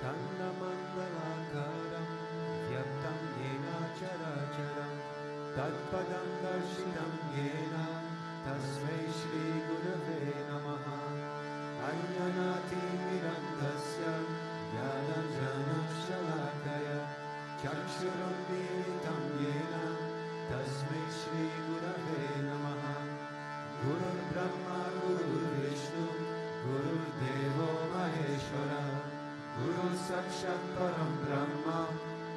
Tandamandalakaram Vyaptam Yena Characharam Tatpadam Darshitam Yena Tasmai Shri Gurave Namaha Ajnanati Mirandasya Jnananjanam Shalakaya Chakshuram Militam Yena Tasmai Shri Gurave Namaha Gurur Brahma Gurur Vishnu Gurur Devo Maheshwara Guru Sakshat Param Brahma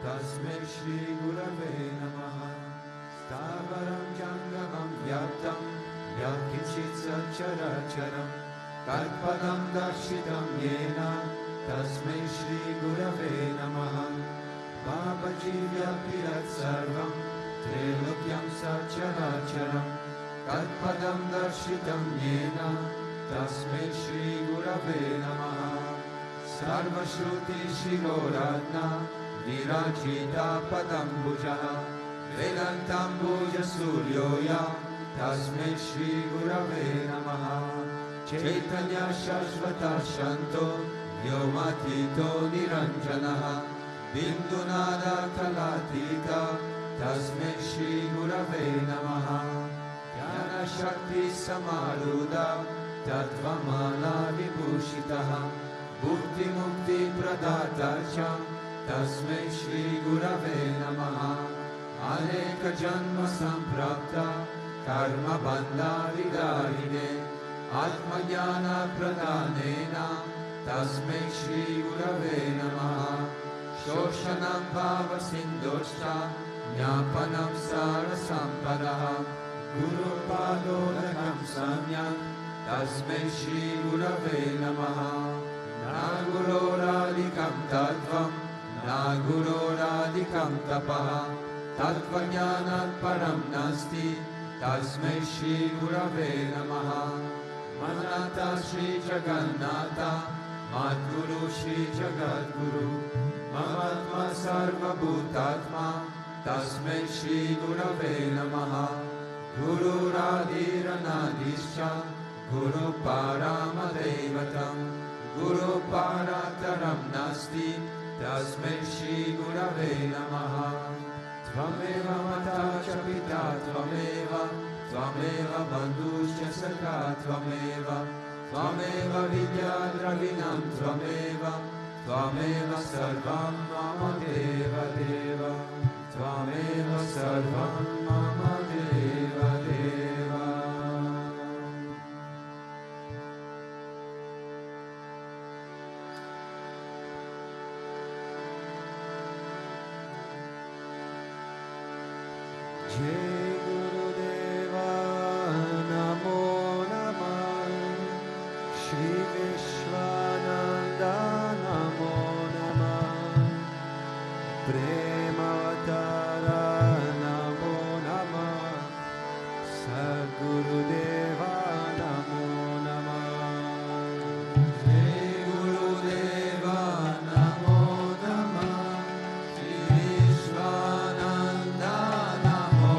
Tasmai Shri Gurave Namaha Stavaram Jangamam Vyaptam Yakinchit Sacharacharam Tatpadam Darshitam Yena Tasmai Shri Gurave Namaha Babaji Vyapirat Sarvam Trilokyam Sacharacharam Tatpadam Darshitam Yena Tasmai Shri Gurave Namaha Sarvashruti Shiroradna Virajita Padambujaha Vedantambuja Suryoya Tasmai Shri Gurave Namaha Chaitanya Shashvata Shanto Vyomatito Niranjanaha Bindunada Kalatita Tasmai Shri Gurave Namaha Jnana Shakti Samaruda Tattvamala Vibhushitaha Bhukti Mukti Pradatacha Tasmai Shri Gurave Namaha Aneka Janma Samprapta Karma Bandha Vidarine Atma Jnana Pradhanena Tasmai Shri Gurave Namaha Shoshanam Bhava Sindhoshta Jnapanam Sara Sampadaha Guru Padolakam Samyam Tasmai Shri Gurave Namaha Naguroradikam Tattvam Naguroradikam Tapaha Tattvajnanat Param Nasti Tasmai Shri Gurave Namaha Manata Shri Jagannatha Madguru Shri Jagadguru Mamatma Sarva Bhutatma Tasmai Shri Gurave Namaha Guru Radhiranadischa Guru Paramadevatam Guru Parataram Nasti Tasmai Shri Gurave Namaha Tvameva Mata Cha Pita Tvameva Tvameva Bandhuscha Sakha Tvameva Tvameva Vidya Dravinam Tvameva Tvameva Sarvam Mama Deva Deva Tvameva Sarvam Mama Deva Deva. Jai Gurudeva Namo Namah Shri Vishwananda Namo Namah Premavatara Namo Namah Sadgurudeva Namo Namah Jai Gurudeva Namo Namah Shri Vishwananda Namo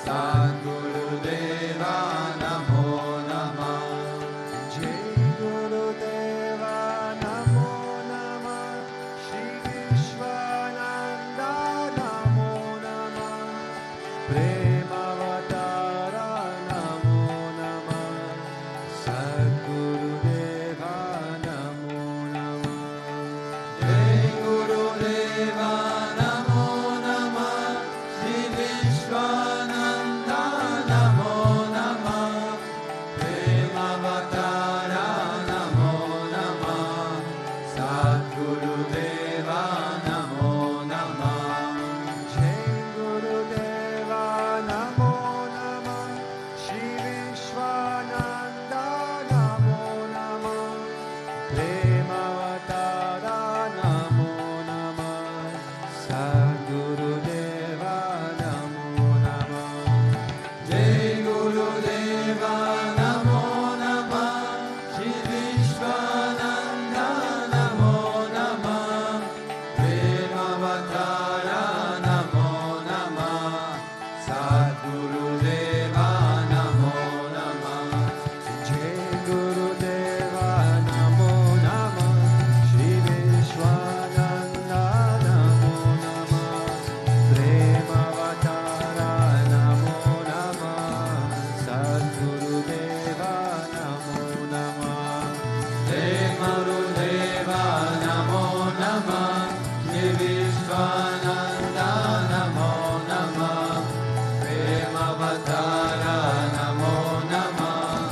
Sadgurudeva Namo Namah. Jai Gurudeva Namo Namah. Shri Vishwananda Namo Namah. Premavatara Namo Namah. Sadgurudeva Namo Namah. Jai Gurudeva Namo Namah. Shri Vishwananda Namo Namah. Premavatara Namo Namah. Sadgurudeva Namo Namah. Jai Gurudeva Namo Namah. Shri Vishwananda Namo Namah. Premavatara Namo Namah. Sadgurudeva Namo Namah. Jai Gurudeva Namo Namah. Shri Vishwananda Namo Namah. Premavatara Namo Namah. Sadgurudeva Namo Namah. Jai Gurudeva Namo Namah. Shri Vishwananda Namo Namah. Premavatara Namo Namah. Sadgurudeva Namo Namah. Jai Gurudeva Namo Namah. Shri Vishwananda Namo Namah. Premavatara Namo Namah.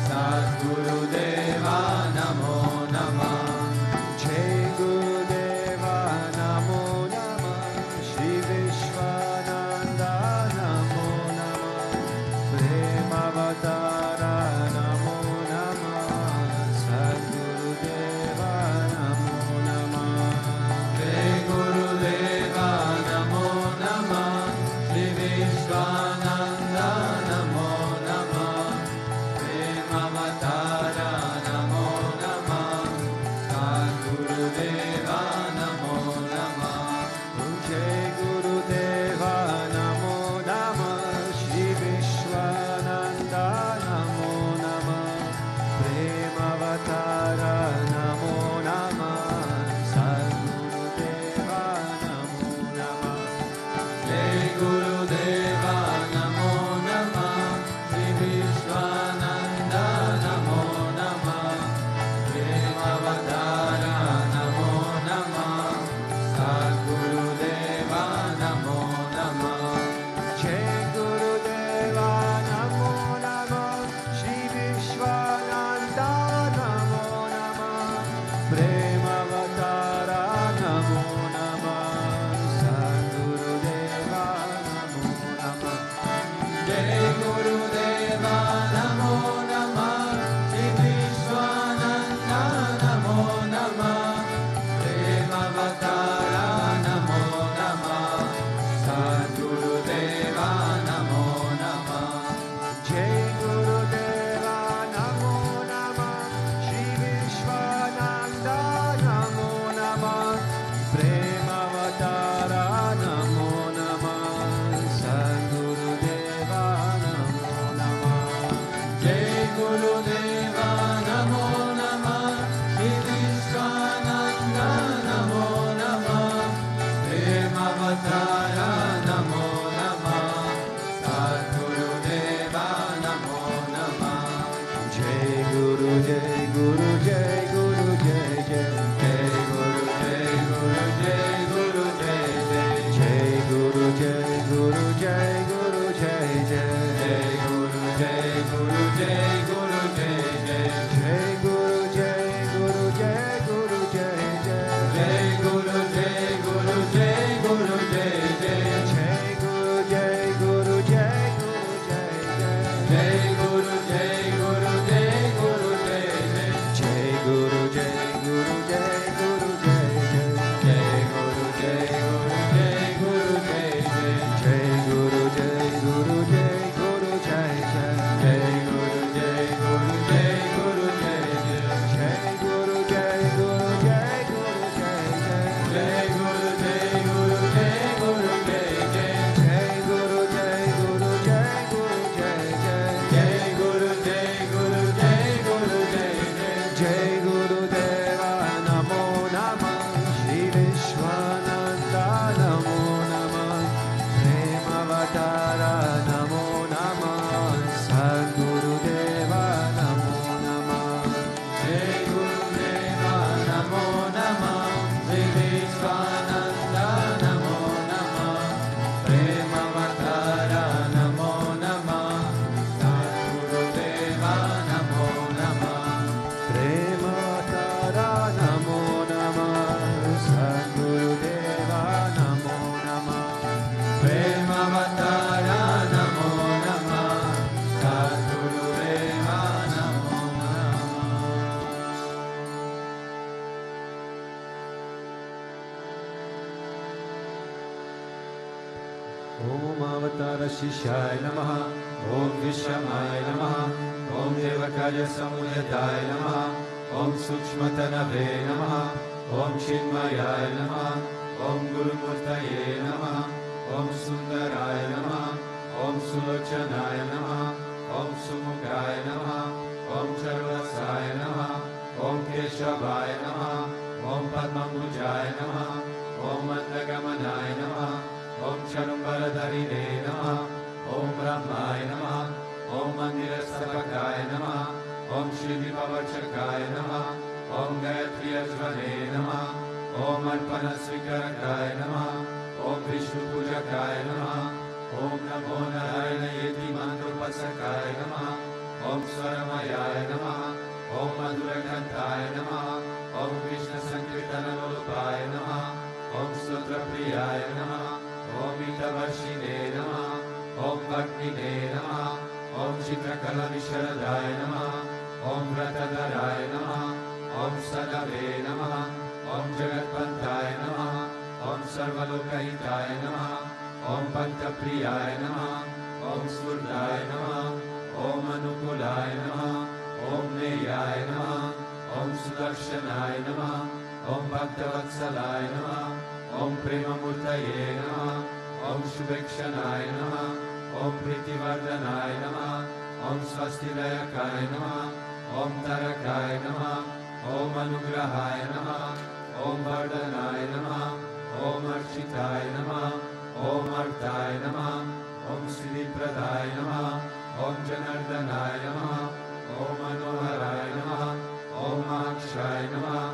Sadgurudeva Namo Namah. Jai Gurudeva Namo Namah. Shri Vishwananda Namo Namah. Premavatara Namo Namah. Sadgurudeva Namo Namah. Jai Gurudeva Namo Namah. Shri Vishwananda Namo Namah. Premavatara Namo Namah. Sadgurudeva Namo Namah. Jai Gurudeva Namo Namah. Shri Vishwananda Namo Namah. Premavatara Namo Namah. Sadgurudeva Namo Namah. Jai Gurudeva Namo Namah. Shri Vishwananda Namo Namah. Premavatara Namo Namah. Sadgurudeva Namo Namah. Jai Gurudeva Namo Namah. Shri Vishwananda Namo Namah. Premavatara Namo Namah. Sadgurudeva Namo Namah. Jai Gurudeva Namo Namah. Shri Vishwananda Namo Namah. Premavatara Namo Namah. Sadgurudeva Namo Namah. Jai Gurudeva Namo Namah. Shri Vishwananda Namo Namah. Premavatara Namo Namah. Sadgurudeva Namo Namah. Jai Gurudeva Namo Namah. Shri Vishwananda Namo Namah. Premavatara Namo Namah. Sadgurudeva Namo Namah. Jai Guru Jai Guru Jai Guru Jai Jai Jai Guru Jai Guru Jai Guru Jai Jai Jai Guru Jai Guru Jai Guru Jai Jai Jai Guru Jai Guru Jai Guru Jai Jai Jai Guru Jai Guru Jai Guru Jai Jai Jai Guru Jai Guru Jai Guru Jai Jai Jai Guru Jai Guru Jai Guru Jai Jai Jai Guru Jai Guru Jai Guru Jai Jai Jai Guru Jai Guru Jai Guru Jai Jai Jai Guru Jai Guru Jai Guru Jai Jai Jai Guru Jai Guru Jai Guru Jai Jai Jai Guru Jai Jagdishaya Namaha, Om Vishamaya Namaha, Om Devakarya Samudayaya Namaha, Om Sukshmatanave Namaha, Om Chinmayaya Namaha, Om Gurumurtaye Namaha, Om Sundaraya Namaha, Om Sulochanaya Namaha, Om Sumukaya Namaha, Om Charvasaya Namaha, Om Keshavaya Namaha, Om Padmambujaya Namaha, Om Mandagamanaya Namaha, Om Charumbaladharine Namaha, Om Brahmaya Namaha, Om Mandirastapakaya Namaha, Om Shri Bhutabhrteshwarnath Namaha, Om Gayatri Ajvane Namaha, Om Arpana Srikarakaya Namaha, Om Vishnu Pujakaya Namaha, Om Namo Narayana Yeti Mantrupasakaya Namaha, Om Swaramayaya Namaha, Om Madhurakantaya Namaha, Om Krishna Sankirtana Lolupaya Namaha, Om Sutrapriyaya Namaha, Om Itavarshine Namaha, Om Bhakmine Namaha, Om Chitrakala Visharadaya Namaha, Om Vratadharaya Namaha, Om Sadave Namaha, Om Jagatpantaya Namaha, Om Sarvalokahitaya Namaha, Om Bhaktapriyaya Namaha, Om Surdaya Namaha, Om Anukulaya Namaha, Om Neyaya Namaha, Om Sudarshanaya Namaha, Om Bhaktavatsalaya Namaha, Om Premamurtaye Namaha, Om Shubhekshanaya Namaha, Om Pritivardhanaya Namaha, Om Swastidayakaya Namaha, Om Tarakaya Namaha, Om Anugrahaya Namaha, Om Vardhanaya Namaha, Om Architaya Namaha, Om Artaya Namaha, Om Siddhipradaya Namaha, Om Janardhanaya Namaha, Om Manoharaya Namaha, Om Mahakshaya Namaha,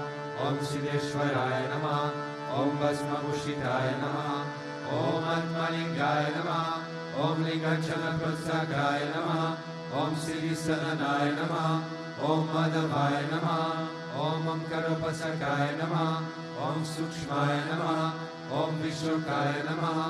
Om Siddheshwaraya Namaha, Om Bhasmabhushitaya Namaha, Om Atmalingaya Namaha, Om Lingachana Pratsakaya Namaha, Om Siddhisadanaya Namaha, Om Madhavaya Namaha, Om Amkarapasakaya Namaha, Om Sukshmaya Namaha, Om Vishokaya Namaha,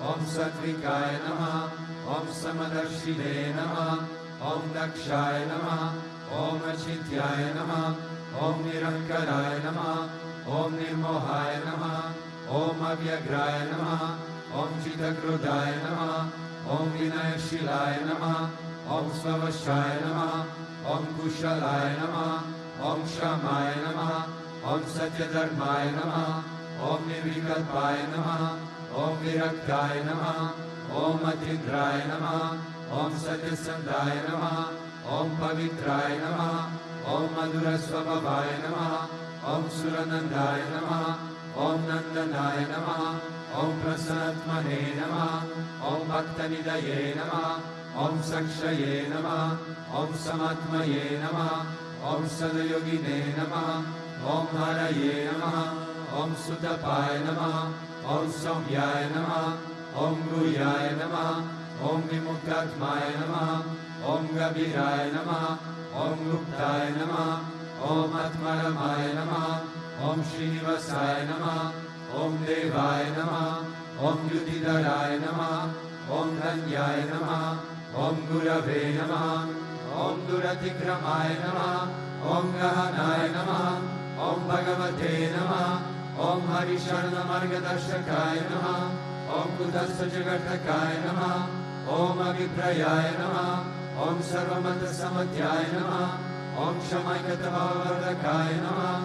Om Satvikaya Namaha, Om Samadarshine Namaha, Om Dakshaya Namaha, Om Achintyaya Namaha, Om Nirankaraya Namaha, Om Nirmohaya Namaha, Om Avyagraya Namaha, Om Chitakrodaya Namaha, Om Vinayashilaya Namaha, Om Svavashaya Namaha, Om Kushalaya Namaha, Om Shamaya Namaha, Om Satyadharmaya Namaha, Om Nirvikalpaya Namaha, Om Viraktaya Namaha, Om Atindraya Namaha, Om Satyasandaya Namaha, Om Pavitraya Namaha, Om Madhurasvabhavaya Namaha, Om Suranandaya Namaha, Om Nandanaya Namaha, Om Prasanatmane Namaha, Om Bhaktanidaye Namaha, Om Sakshaye Namaha, Om Samatmaye Namaha, Om Sadayogine Namaha, Om Haraye Namaha, Om Sutapaya Namaha, Om Somyaya Namaha, Om Guyaya Namaha, Om Vimuktatmaya Namaha, Om Gabiraya Namaha, Om Guptaya Namaha, Om Atmaramaya Namaha, Om Srinivasaya Namaha, Om Devaya Namaha, Om Yudhidaraya Namaha, Om Dhanyaya Namaha, Om Gurave Namaha, Om Duratikramaya Namaha, Om Gahanaya Namaha, Om Bhagavate Namaha, Om Harisharna Margadashakaya Namaha, Om Kudasta Jagartakaya Namaha, Om Aviprayaya Namaha, Om Sarvamata Samatyaya Namaha, Om Shamaikatavavardakaya Namaha,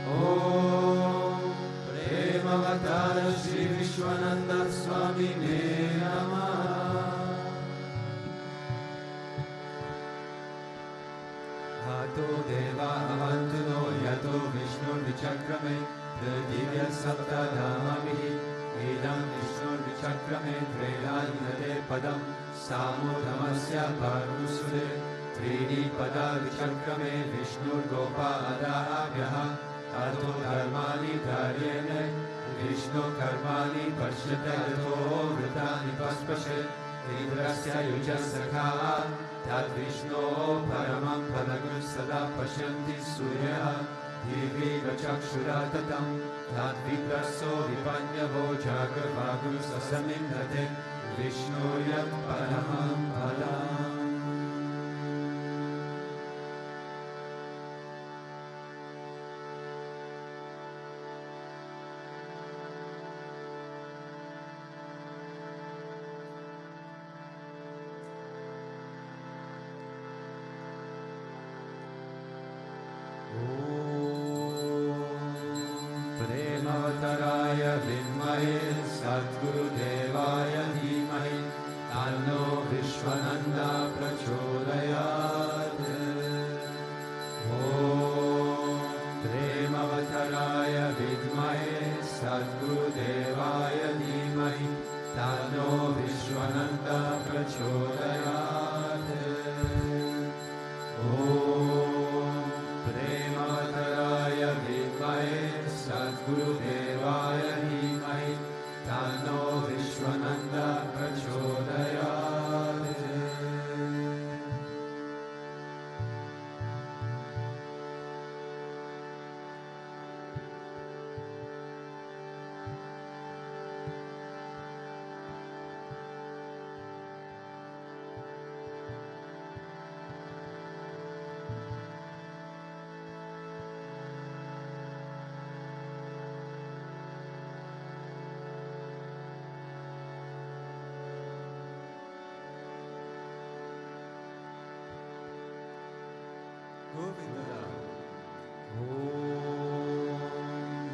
Om Premavatara Sri Vishwananda Swami Namaha. Hato Deva Avantuno Yato Vishnu Vichakrame Divya Saptadhamamihi Idam Vishnu Vichakrame Treyayinate Padam Samudhamasya Parusure Trini Pada Vichakrame Vishnu Gopa Adabhyaha Ato Dharmani Dharyene Vishnu Karmani Pashyate Ato Vritani Paspashe Indrasya Yuja Sakha Tad Vishnu Paramam Padagus Sada Pashyanti Surya Divi Vachakshura Tatam Tad Vipraso Vipanyavo Jagarvagus Asamindate Vishnu Yat Paramam Padam. Vishwananda prachodayat. Premavattaraya vidmahe Sadgurudevaya dhimahi Tanno Vishwananda prachodayat. Om Premavattaraya vidmahe Sadgurudevaya dhimahi Tanno Vishwananda prachodayat.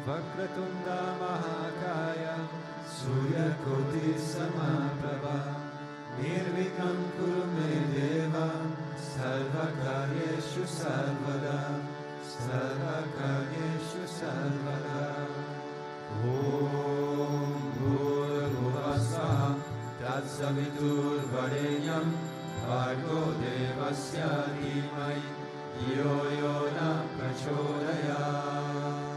Vakratunda Mahakaya Suryakoti Samaprabha Nirvikram Kuru Me Deva Sarvakaryeshu Sarvada Sarvakaryeshu Sarvada. Om Bhurvasvaha Tatsavitur Varenyam Bhargo Devasya Dhimai Yo Yo Na Prachodayat.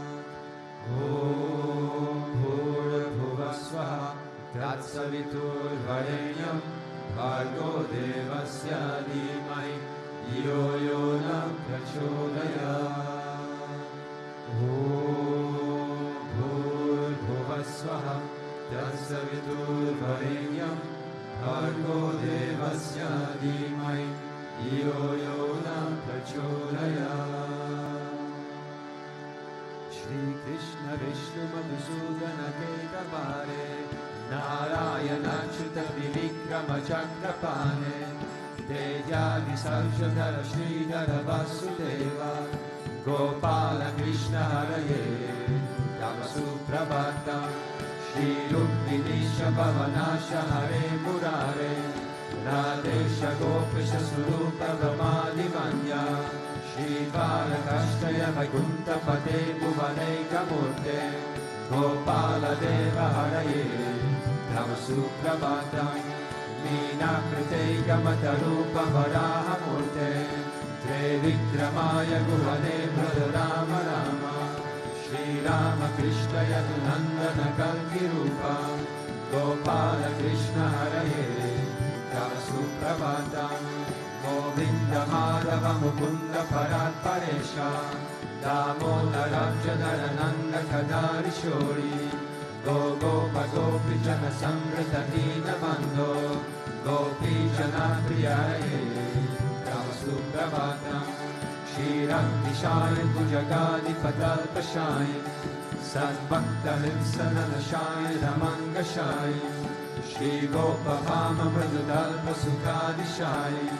Om Bhurvasvaha Tatsavitur Varenyam Bhargo Devasya Dhimai Yo Yo Na Prachodayat. Om Bhurvasvaha Tatsavitur Varenyam Bhargo Devasya Dhimai Yo Yo Na Prachodayat. Shri Krishna Vishnu Madhusudana Ketavare Narayana Achyuta Vivikrama Chakrapane Tejadi Sarjadara Sridhara Vasudeva Gopala Krishna Haraye Tava Suprabhatam Shri Rukminisha Bhavanasha Hare Murare Radesha Gopisha Surupa Brahmadivanya Shri Barakashtaya Vaikuntha Pate Bhuvaneka Murte Gopala Deva Haraye Tava Suprabhatam Meena Kriteka Matarupa Varaha Murte Tre Vikramaya Guhane Brother Rama Rama Shri Rama Krishna Yadunandana Kalki Rupa Gopala Krishna Haraye Tava Suprabhatam Govinda Madhava Mukunda Parat Paresha Damodara Jadarananda Kadari Shori Go Gopa Gopi Jana Samrita Dina Bando Gopi Jana Priyaye Tava Suprabhatam Shirati Shayan Pujagadi Patalpa Shayan Sadbhakta Himsanana Shayan Ramanga Shayan Shri Gopa Bhama Mridudalpa Sukhadi Shayan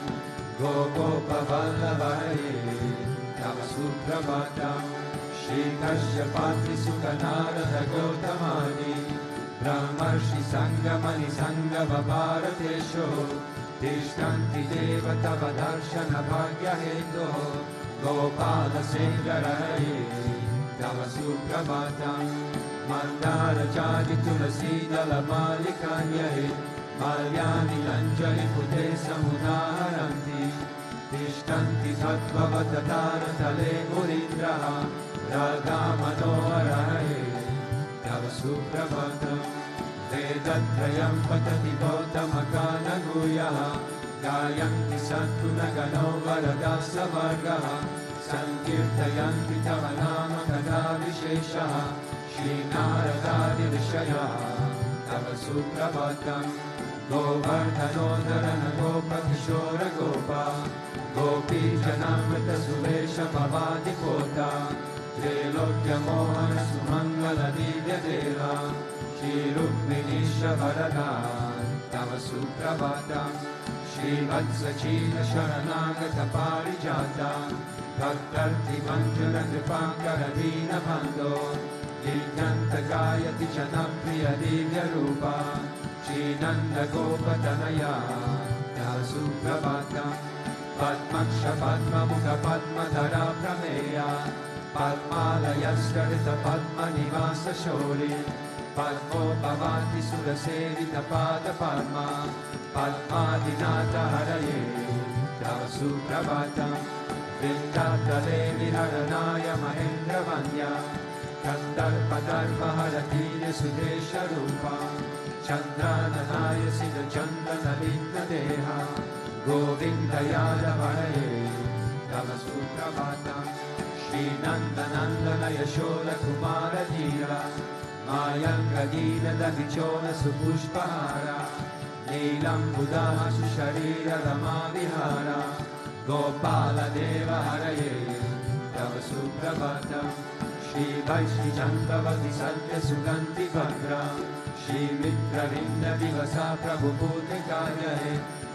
Go Gopa Vallabhaye Tava Suprabhatam Shri Kashyapatri Sukhanarada Gautamani Brahmarshi Sangamani Sangava Bharatesho Tishtanti Deva Tava Darshana Bhagya Heto Gopala Sengaraye Tava Suprabhatam Mandara Jadi Tulasi Dala Malikanyahe Malyani Lanjali Pute Samudaharanti Tishtanti Tattvavatatara Tale Murindraha Radha Manoharaye Tava Suprabhatam Vedatrayam Patati Gautamakana Guyaha Gayanti Sattunagano Varadasa Vargaha Sankirtayanti Tava Nama Kada Visheshaha Shri Naradadi Vishayaha Tava Suprabhatam Govardhanodharana Gopa Kishora Gopa Gopi Janamrita Suvesha Bhavadi Kota Trilokya Mohana Sumangala Divya Deva Shri Rukminisha Varada Tava Suprabhatam Shri Vatsachina Sharanagata Parijata Bhaktarti Manjula Kripankara Dina Bando Divyanta Gayati Janapriya Divya Rupa Shri Nanda Gopatanaya Tava Suprabhatam Padmaksha Padmamukha Padmadhara Prameya Padmalaya Srarita Padma Nivasa Shori Padmo Bhavanti Surasevita Pada Padma Padmadinata Haraye Tava Suprabhatam Vrindatale Viharanaya Mahendra Vanya Kandarpadarpa Haratire Sudesha Rupa Chandrananaya Sida Chandana Vigna Deha Govindayada Haraye Tava Suprabhatam Shri Nandanandana Yashoda Kumara Dira Mayanga Dina Davichona Supushpahara Nilam Buddha Susharira Rama Vihara Gopala Deva Haraye Tava Suprabhatam Shri Vaishni Chantavati Satya Suganti Bhadra Shri Mitra Vinda Divasa Prabhu Pute Kajahe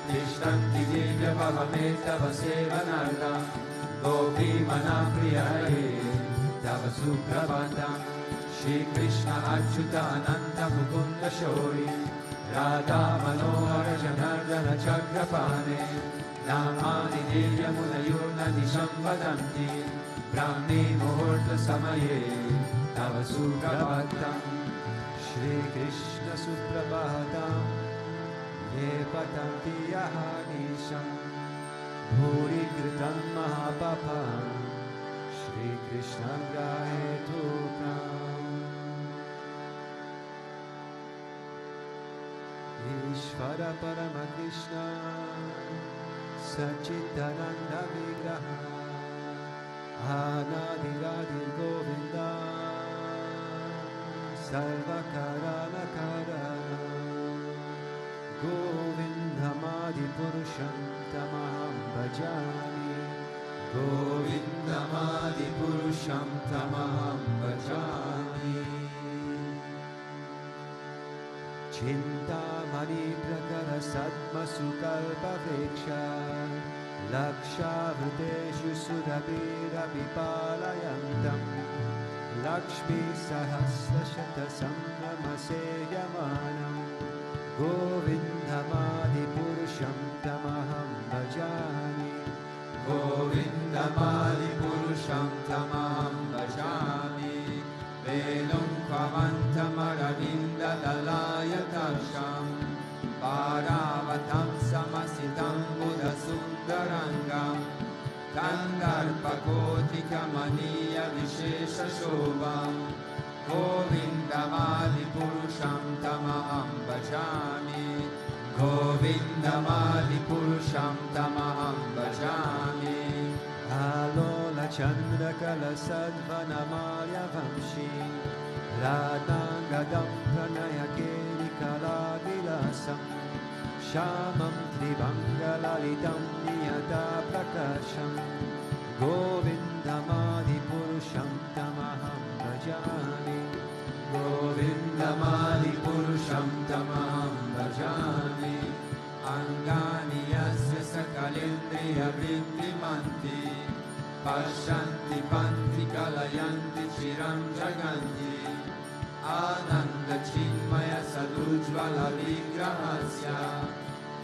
Tishtanti Divya Bhavameta Vasevanarda Gopi Manapriya Hare Tava Suprabhatam Shri Krishna Achyuta Ananta Mukunda Shori Radha Manohara Janardana Chakrapane Namani Divya Munayurna Disham Vadanti Brahmi Muhurta Samaye Tava Suprabhatam Shri Krishna Suprabhatam Ye Patanti Yahanisham Bhuri Kritam Mahapapam Shri Krishna Gahetu Pram Ishvara Parama Krishna Sachitananda Vigraha Anadiradir Govinda Sarvakarana Karana Govindamadi Purusham Tamaham Bhajami Govindamadi Purusham Tamaham Bhajami Chintamani Prakara Sadma Sukalpa Veksha Laksha Vruteshu Sudabira Vipalayantam Lakshmi Sahasra Shata Samnamase Yamanam Govindamadi Purusham Tamaham Bhajami Govindamadi Purusham Tamaham Bhajami Velum Kvavantamaravinda Dalaya Darsham Paravatam Samasitam Buddha Sundarangam Kandarpakotika Maniya Vishesha Shobham Govindamadi Purusham Tamaham Bhajami Govindamadi Purusham Tamaham Bhajami Alola Chandra Kala Sadvanamaya Vamshi Radhangadam Pranaya Keri Kala Vilasam Shamam Tribangalalitam Niyata Prakasham Govindamadi Purusham Tamaham Bhajami Govindamadi Purusham Tamaham Bhajami Angani Yasya Sakalendriya Vriddhimanti Pashanti Panti Kalayanti Chiram Jaganti Ananda Chinmaya Sadujvala Vigrahasya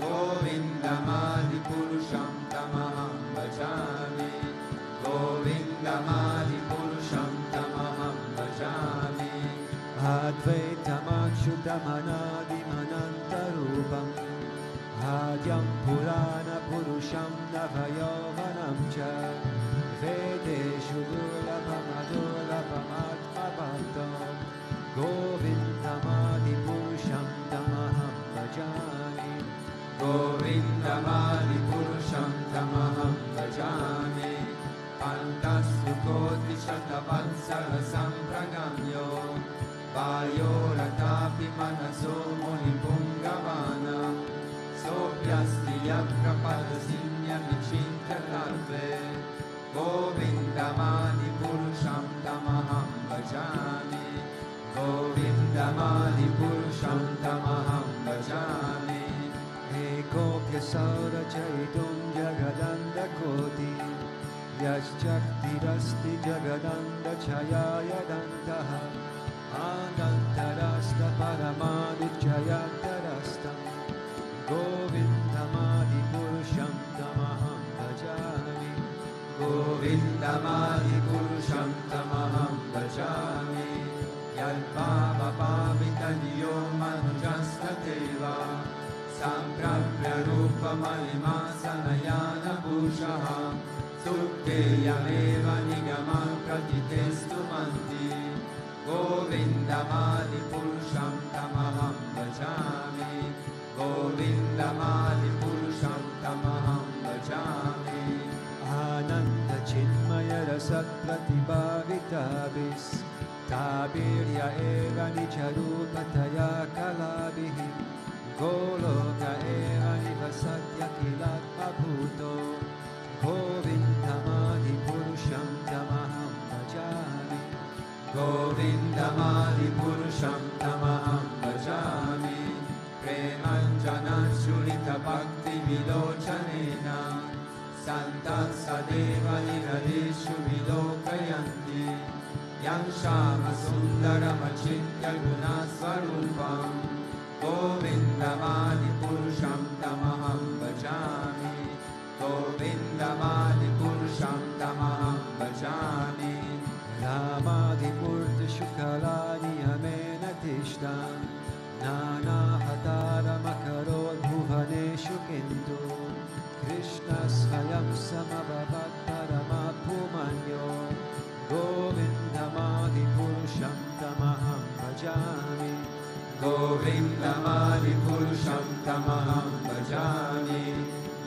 Govindamadi Purusham Tamaham Bhajami Govindamadi Purusham Tamaham Bhajami Advaitamakshutamanadi Manantarupam Adyam Purana Purusham Navayovanam Cha Vedeshu Durlabham Adurlabham Atmabhatam Govindamadi Purusham Tamaham Bhajami Govindamadi Purusham Tamaham Bhajami Pantasukoti Shatavansara Sampragamyo Vayo Ratapi Manaso Munipungavana Sopyasti Yakrapada Sinya Michintalatve Govindamadi Purusham Tamaham Bhajami Govindamadi Purusham Tamaham Bhajami Ekopya Saura Chaitum Jagadanda Koti Yaschaktirasti Jagadanda Chayaya Dantaha Adantarasta Paramadicchayantarastam Govindamadi Purusham Govindamadi Purusham Tamaham Bhajami Yadbhava-bhavitaniyo manujasthateva Samprapya Rupa Mahima Sanayana Bhushaha Sukte Yameva Nigamam Pratitestu Manti Govindamadi Purusham Tamaham Bhajami Govindamadi Purusham Tamaham Bhajami Ananda Chinmaya Rasat Pratibhavitavis Tabirya Eva Nijarupataya Kalabhihi Goloka Eva Nivasatya Kilatma Bhuto Govindamadi Purusham Tamaham Bhajami Govindamadi Purusham Tamaham Bhajami Premanjana Shurita Bhakti Vilochanena Santat Sadeva Nirareshu Vilokayanti Yang Shama Sundaram Achintya Guna Swarupam Govindamadi Purusham Tamaham Bhajami Govindamadi Purusham Tamaham Bhajami Ramadi Murti Shukalani Amena Tishtam Nana Hatara Makarod Bhuvaneshu Kintu Krishna Svayam Samabhavat Paramapumanyo Govindamadi Purusham Tamaham Bhajami Govindamadi Purusham Tamaham Bhajami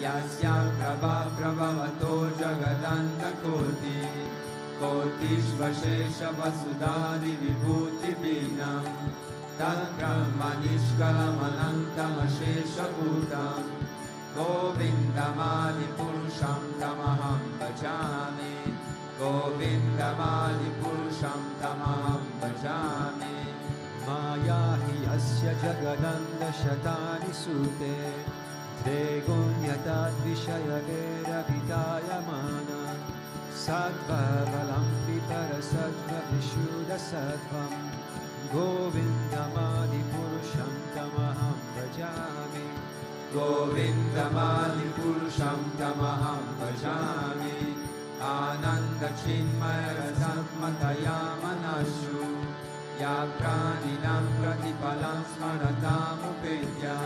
Yasya Prabha Prabhavato Jagadanta Koti Kotishvashesha Vasudhari Vibhuti Binam Tad Brahmanishkalam Anantam Ashesha Bhutam Govindamadi Purusham Tamaham Bhajami Govindamadi Purusham Tamaham Bhajami Maya hi asya jagadanda shatani sute Tregunyatad vishaya vera vidayamana Sattva valampi parasattva vishuddha sattvam Govindamadi Purusham Tamaham Bhajami Govindamadi Purusham Tamaham Bhajami Ananda Chinmaya Rasatmataya Manashu Ya Praninam Pratipalam Smaratam Upedya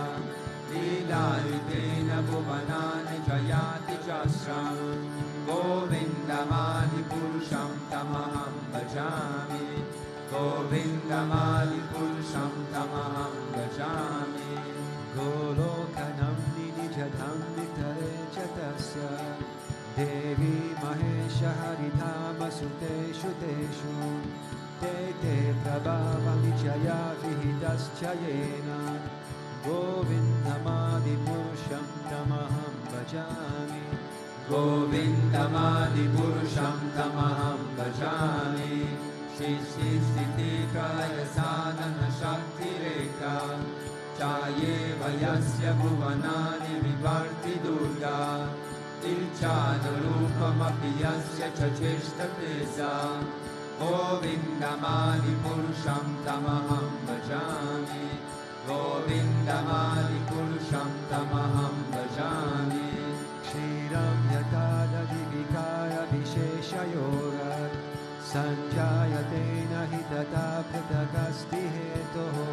Lilayutena Bhuvanani Jayati Jasram Govindamadi Purusham Tamaham Bhajami Govindamadi Purusham Tamaham Bhajami Golokanam Nijadham Nitare Chatasya Devi Mahesha Haridhama Suteshu Teshu Te Prabhava Nichaya Vihidaschayena Govindamadi Purusham Tamaham Bhajami Govindamadi Purusham Tamaham Bhajami Shri Sthiti Pralaya Sadhana Shakti Rekha Chaye Vayasya Bhuvanani Vivarti Durga Ilchana Rupam Apiyasya Chacheshta Pesa Govindamadi Purusham Tamaham Bhajami Govindamadi Purusham Tamaham Bhajami Kshiram Yatada Divikaya Vishesha Yoga Sanjayatena Hitata Pratakasti Hetoho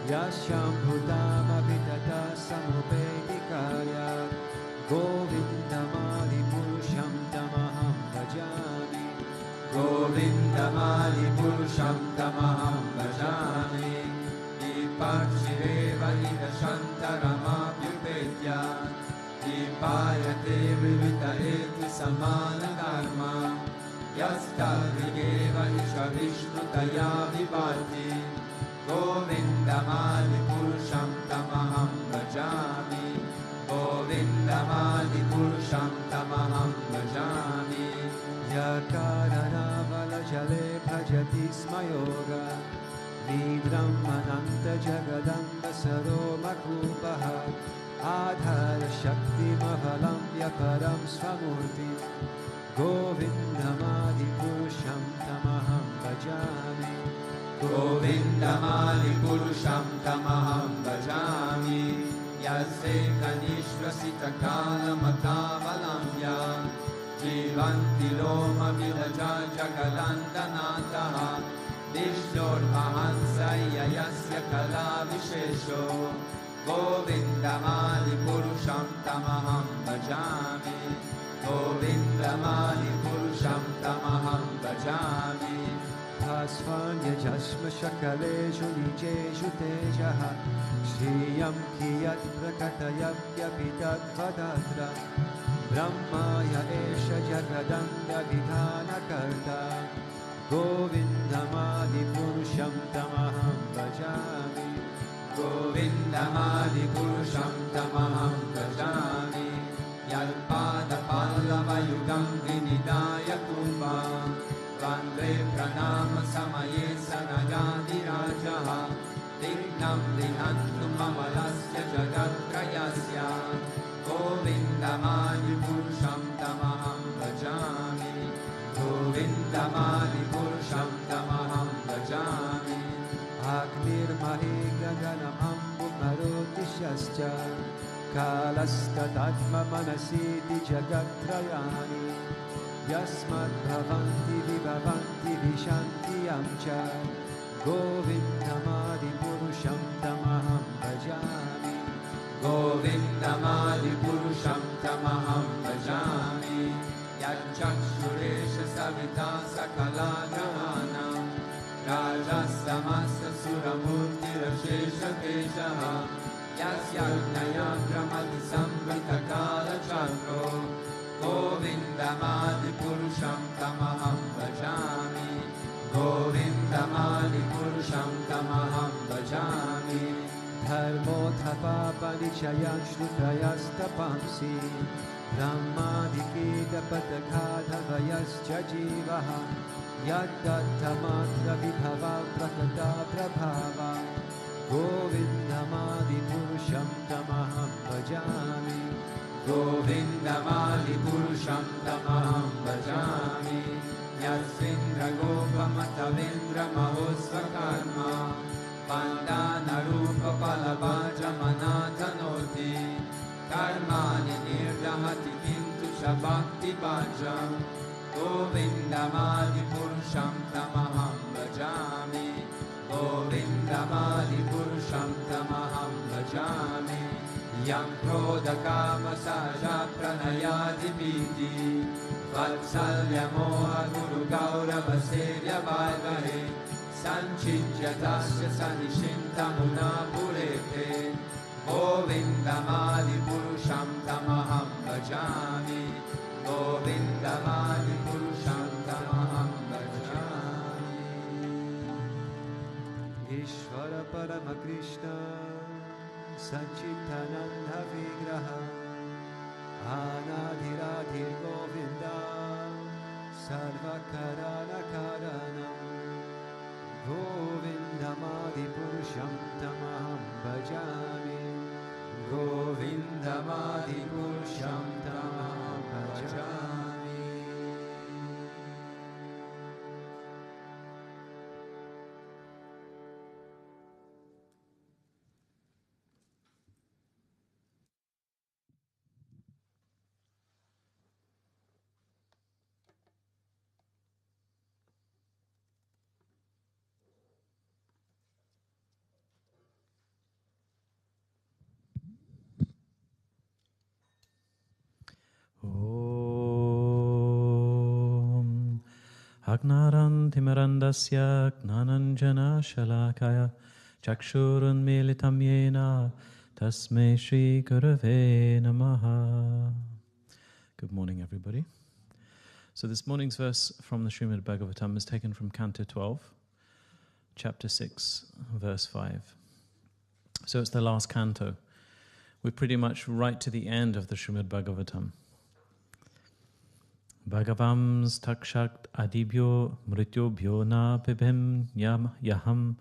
Yasham Bhutama Vitata Samupedikaya Govindamadi Purusham Tamaham Bhajami Govindamadi Purusham Tamaham Bhajami Viparchireva Nidashantaramabhyupetya Vipayate Vivita Eti Samana Dharma Yastadrigeva Isha Vishnutaya Vivati Govindamadi Purusham Tamaham Bhajami Govindamadi Purusham Tamaham Bhajami Yakarana Valajale Bhajati Smayoga Nidram Ananta Jagadamba Saromakupaha Adhara Shakti Mavalam Yaparam Swamurti Govindamadi Purusham Tamaham Bhajami Govindamadi Purusham Tamaham Bhajami Yase Kanishvasita Kala Matavalamya Jivanti Loma Sakalandanataha Vishnurmahansaya Yasya Kala Vishesho Govindamadi Purusham Tamaham Bhajami Govindamadi Purusham Tamaham Bhajami Bhasvanya Jasma Shakaleshu Nijeshu Tejaha Shriyam Kiyat Prakatayapyapitat Vadatra Brahmaya Esha Jagadanda Vidhana Karta Govindamadi Purusham Tamaham Bhajami Govindamadi Purusham Tamaham Bhajami Yalpada Pallava Yugam Vinidaya Kumbha Vande Pranama Samaye Sanagadi Rajaha Dignam Dihantu Mamalasya Jagatrayasya Govindamadi Purusham Tamaham Bhajami Govindamadi Purusham Tamaham Bhajami Agnir Mahigaganam Ambu Maroti Shascha Kalastatatma Manasiti Jagatrayani Yasmat Bhavanti Vibhavanti Vishanti Amcha Govindamadi Purusham Tamaham Bhajami Govindamadi Purusham Tamaham Bhajami Yachakshuresha Savita Sakala Jahana Rajasamasa Suramurti Rashesha Keshaha Yasyajnaya Brahmati Samvrita Kala Chakro Govindamadi Purusham Tamaham Bhajami Govindamadi Purusham Tamaham Bhajami Dharmo Thapapa Nichayan Shrutayastapamsi Brahmadikita Patakadha Vayascha Jivaha Yaddattamatra Vibhava Prakata Prabhava Govindamadi Purusham Tamaham Bhajami Govindamadi Purusham Tamaham Bhajami Yasvindra Gopamata Mahosvakarma Pandana Rupa Palavaja Manatanoti Karmani Nirdahati Kintu Shabhakti Bhajam Govindamadi Purusham Tamaham Bhajami Govindamadi Purusham Tamaham Bhajami Yam Krodha Kama Saja Pranayadi Piti Vatsalya Moha Guru Gaurava Sevya Vaivare Sanchityatasya Sanishintamuna Purete Govindamadi Purusham Tamaham Bhajami Govindamadi Purusham Tamaham Bhajami Ishvara Parama Krishna Sanchitananda Vigraha Anadhiradir Govinda Sarvakarana Karana Govindamadi Purusham Tamaham Bhajami Govindamadi Purusham Tamaham Bhajami Om Agnarantimirandasya Gnananjana Shalakaya Chakshurun Militam Yena Tasmai Shri Gurave Namaha. Good morning, everybody. So this morning's verse from the Srimad Bhagavatam is taken from Canto 12, Chapter 6, Verse 5. So it's the last canto. We're pretty much right to the end of the Srimad Bhagavatam. Bhagavams takshakt adibhyo mrityobhyo na pibhim yaham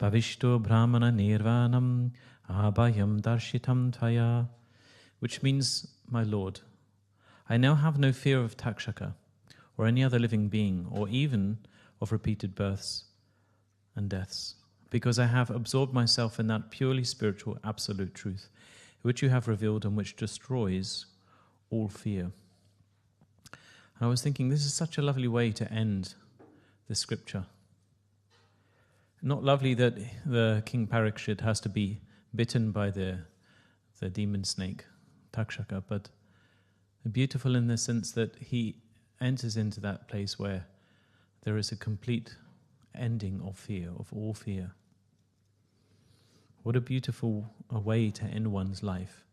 bhavishto brahmana nirvanam abhayam darshitam tvaya. Which means, my Lord, I now have no fear of Takshaka, or any other living being, or even of repeated births and deaths, because I have absorbed myself in that purely spiritual absolute truth, which you have revealed and which destroys all fear. And I was thinking, this is such a lovely way to end the scripture. Not lovely that the King Parikshit has to be bitten by the demon snake, Takshaka, but beautiful in the sense that he enters into that place where there is a complete ending of fear, of all fear. What a beautiful way to end one's life.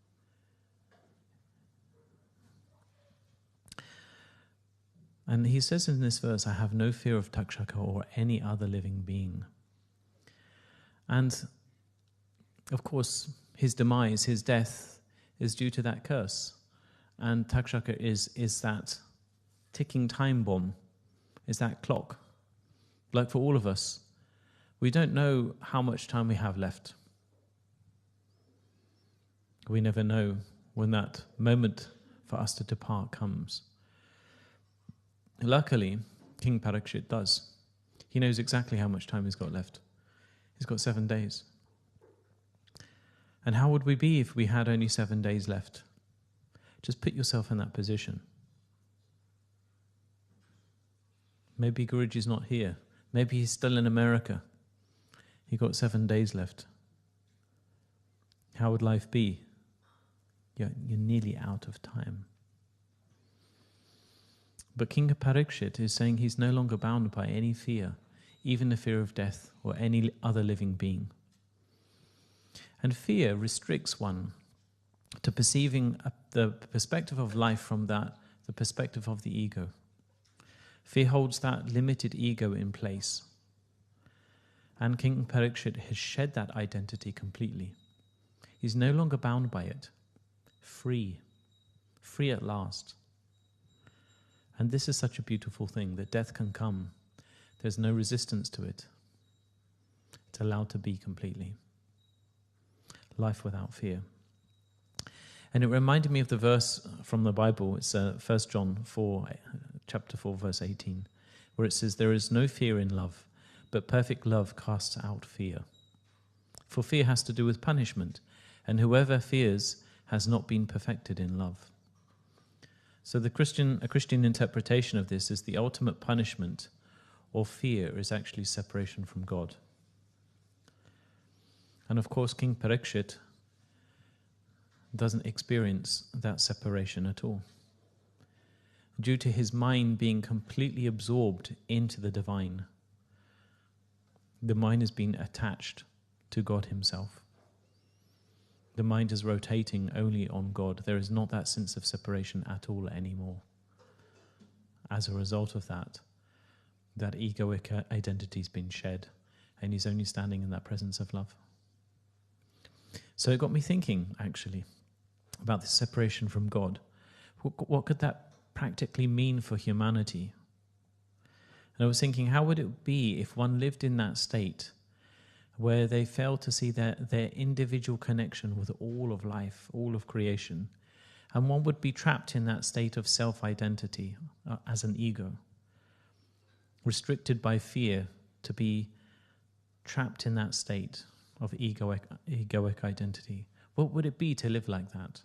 And he says in this verse, I have no fear of Takshaka or any other living being. And of course, his demise, his death, is due to that curse. And Takshaka is that ticking time bomb, is that clock. Like for all of us, we don't know how much time we have left. We never know when that moment for us to depart comes. Luckily, King Parikshit does. He knows exactly how much time he's got left. He's got 7 days. And how would we be if we had only 7 days left? Just put yourself in that position. Maybe Guruji's not here. Maybe he's still in America. He got 7 days left. How would life be? You're nearly out of time. But King Parikshit is saying he's no longer bound by any fear, even the fear of death or any other living being. And fear restricts one to perceiving the perspective of life from the perspective of the ego. Fear holds that limited ego in place. And King Parikshit has shed that identity completely. He's no longer bound by it. Free at last. And this is such a beautiful thing, that death can come. There's no resistance to it. It's allowed to be completely. Life without fear. And it reminded me of the verse from the Bible. It's 1 John 4, chapter 4, verse 18, where it says, there is no fear in love, but perfect love casts out fear. For fear has to do with punishment, and whoever fears has not been perfected in love. So a Christian interpretation of this is the ultimate punishment or fear is actually separation from God. And of course, King Parikshit doesn't experience that separation at all, due to his mind being completely absorbed into the divine. The mind has been attached to God himself. The mind is rotating only on God. There is not that sense of separation at all anymore. As a result of that egoic identity has been shed, and he's only standing in that presence of love. So it got me thinking, actually, about this separation from God. What could that practically mean for humanity? And I was thinking, how would it be if one lived in that state where they fail to see their individual connection with all of life, all of creation, and one would be trapped in that state of self-identity as an ego, restricted by fear to be trapped in that state of egoic identity. What would it be to live like that?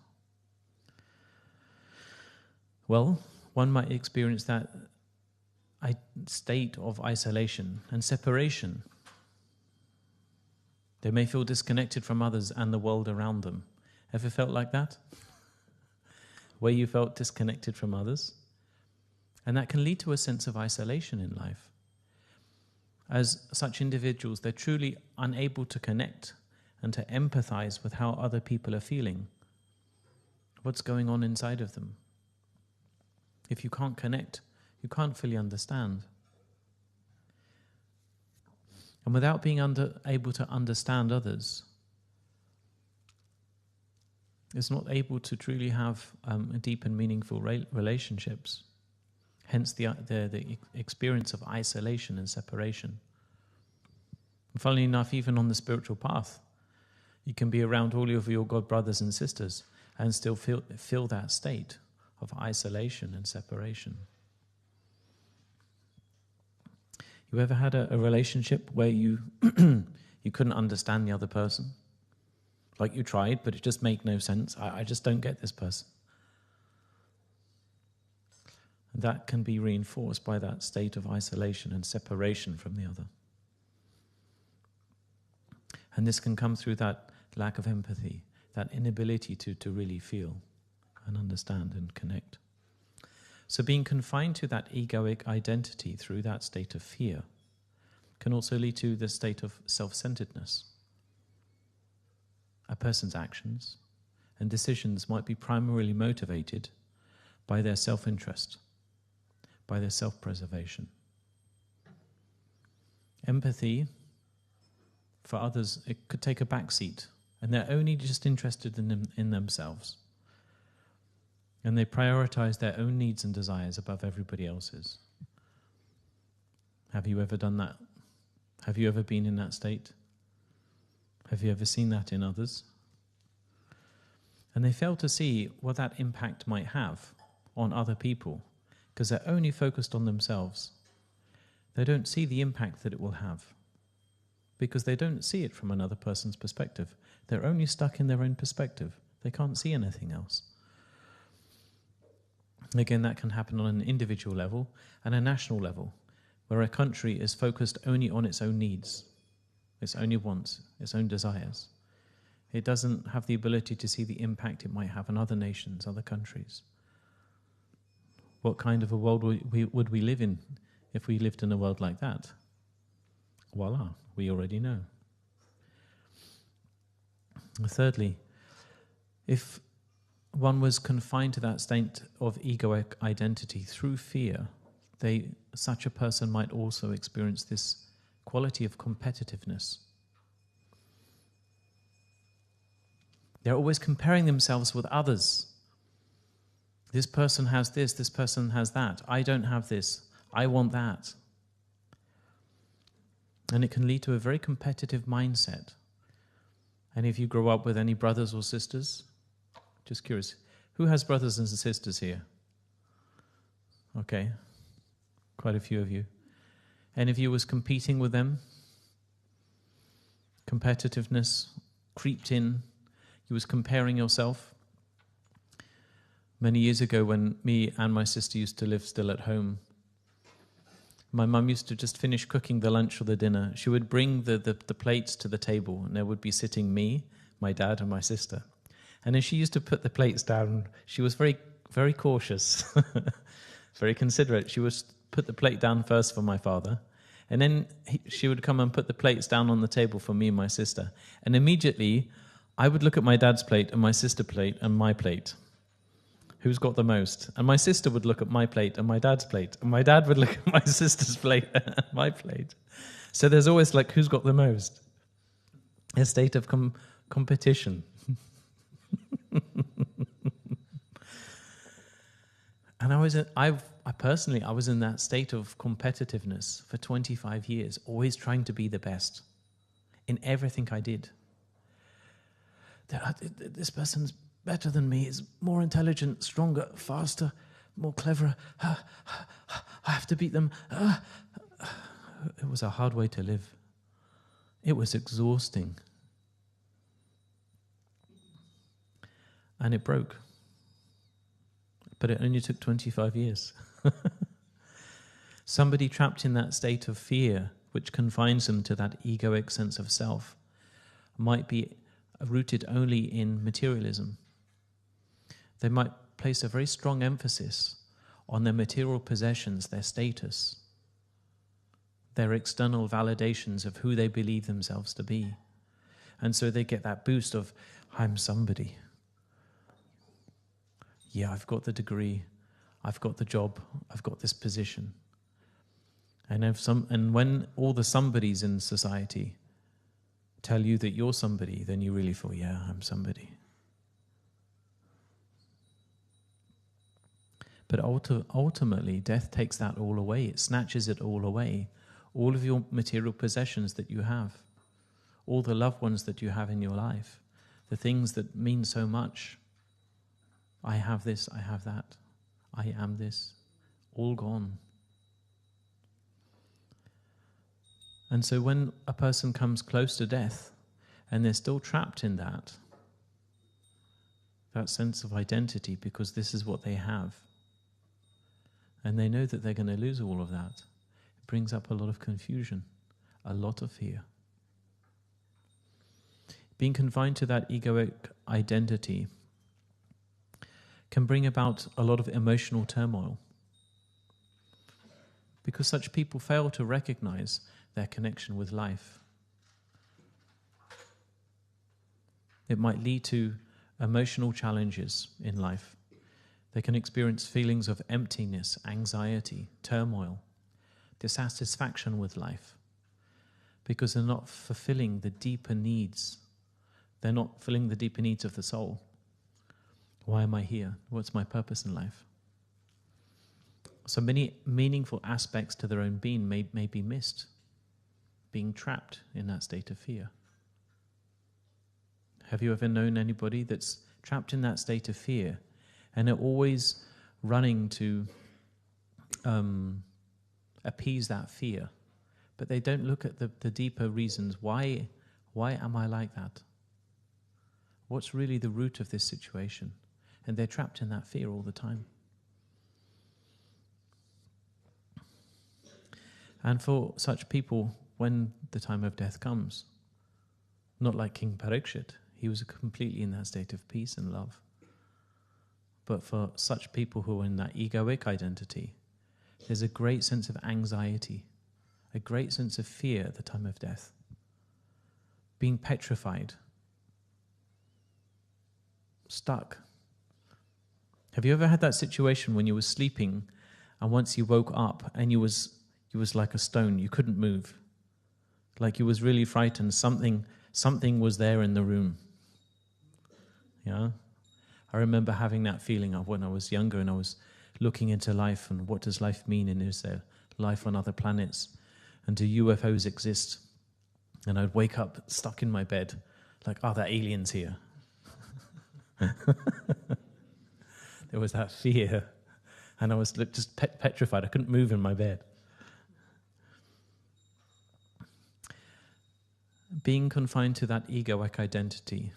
Well, one might experience that state of isolation and separation. They may feel disconnected from others and the world around them. Ever felt like that? Where you felt disconnected from others? And that can lead to a sense of isolation in life. As such individuals, they're truly unable to connect and to empathize with how other people are feeling. What's going on inside of them? If you can't connect, you can't fully understand. And without being able to understand others, it's not able to truly have deep and meaningful relationships. Hence the experience of isolation and separation. And funnily enough, even on the spiritual path, you can be around all of your God brothers and sisters and still feel that state of isolation and separation. You ever had a relationship where you you couldn't understand the other person? Like you tried, but it just made no sense. I just don't get this person. And that can be reinforced by that state of isolation and separation from the other. And this can come through that lack of empathy, that inability to really feel and understand and connect. So being confined to that egoic identity through that state of fear can also lead to the state of self-centeredness. A person's actions and decisions might be primarily motivated by their self-interest, by their self-preservation. Empathy for others, it could take a back seat, and they're only just interested in themselves. And they prioritize their own needs and desires above everybody else's. Have you ever done that? Have you ever been in that state? Have you ever seen that in others? And they fail to see what that impact might have on other people, because they're only focused on themselves. They don't see the impact that it will have, because they don't see it from another person's perspective. They're only stuck in their own perspective. They can't see anything else. Again, that can happen on an individual level and a national level, where a country is focused only on its own needs, its own wants, its own desires. It doesn't have the ability to see the impact it might have on other nations, other countries. What kind of a world would we live in if we lived in a world like that? Voila, we already know. Thirdly, if one was confined to that state of egoic identity through fear, such a person might also experience this quality of competitiveness. They're always comparing themselves with others. This person has this person has that. I don't have this, I want that. And it can lead to a very competitive mindset. And if you grow up with any brothers or sisters, just curious, who has brothers and sisters here? Okay, quite a few of you. Any of you was competing with them? Competitiveness creeped in. You was comparing yourself. Many years ago, when me and my sister used to live still at home, my mum used to just finish cooking the lunch or the dinner. She would bring the plates to the table, and there would be sitting me, my dad, and my sister. And as she used to put the plates down, she was very, very cautious, very considerate. She would put the plate down first for my father, and then she would come and put the plates down on the table for me and my sister. And immediately, I would look at my dad's plate and my sister's plate and my plate. Who's got the most? And my sister would look at my plate and my dad's plate, and my dad would look at my sister's plate and my plate. So there's always like, who's got the most? A state of competition. And I personally was in that state of competitiveness for 25 years, always trying to be the best in everything I did. This person's better than me, is more intelligent, stronger, faster, more clever. I have to beat them. It was a hard way to live. It was exhausting. And it broke. But it only took 25 years. Somebody trapped in that state of fear, which confines them to that egoic sense of self, might be rooted only in materialism. They might place a very strong emphasis on their material possessions, their status, their external validations of who they believe themselves to be. And so they get that boost of, I'm somebody. Yeah, I've got the degree, I've got the job, I've got this position. And when all the somebodies in society tell you that you're somebody, then you really feel, yeah, I'm somebody. But ultimately, death takes that all away. It snatches it all away. All of your material possessions that you have, all the loved ones that you have in your life, the things that mean so much. I have this, I have that, I am this, all gone. And so when a person comes close to death and they're still trapped in that sense of identity because this is what they have, and they know that they're going to lose all of that, it brings up a lot of confusion, a lot of fear. Being confined to that egoic identity can bring about a lot of emotional turmoil, because such people fail to recognize their connection with life. It might lead to emotional challenges in life. They can experience feelings of emptiness, anxiety, turmoil, dissatisfaction with life, because they're not fulfilling the deeper needs. They're not filling the deeper needs of the soul. Why am I here? What's my purpose in life? So many meaningful aspects to their own being may be missed, being trapped in that state of fear. Have you ever known anybody that's trapped in that state of fear, and they're always running to appease that fear, but they don't look at the deeper reasons? Why am I like that? What's really the root of this situation? And they're trapped in that fear all the time. And for such people, when the time of death comes, not like King Parikshit, he was completely in that state of peace and love. But for such people who are in that egoic identity, there's a great sense of anxiety, a great sense of fear at the time of death, being petrified, stuck. Have you ever had that situation when you were sleeping, and once you woke up and you was like a stone, you couldn't move, like you was really frightened, something was there in the room? Yeah, I remember having that feeling of when I was younger and I was looking into life and what does life mean, and is there life on other planets, and do UFOs exist? And I'd wake up stuck in my bed like, are there aliens here? There was that fear, and I was just petrified. I couldn't move in my bed. Being confined to that egoic identity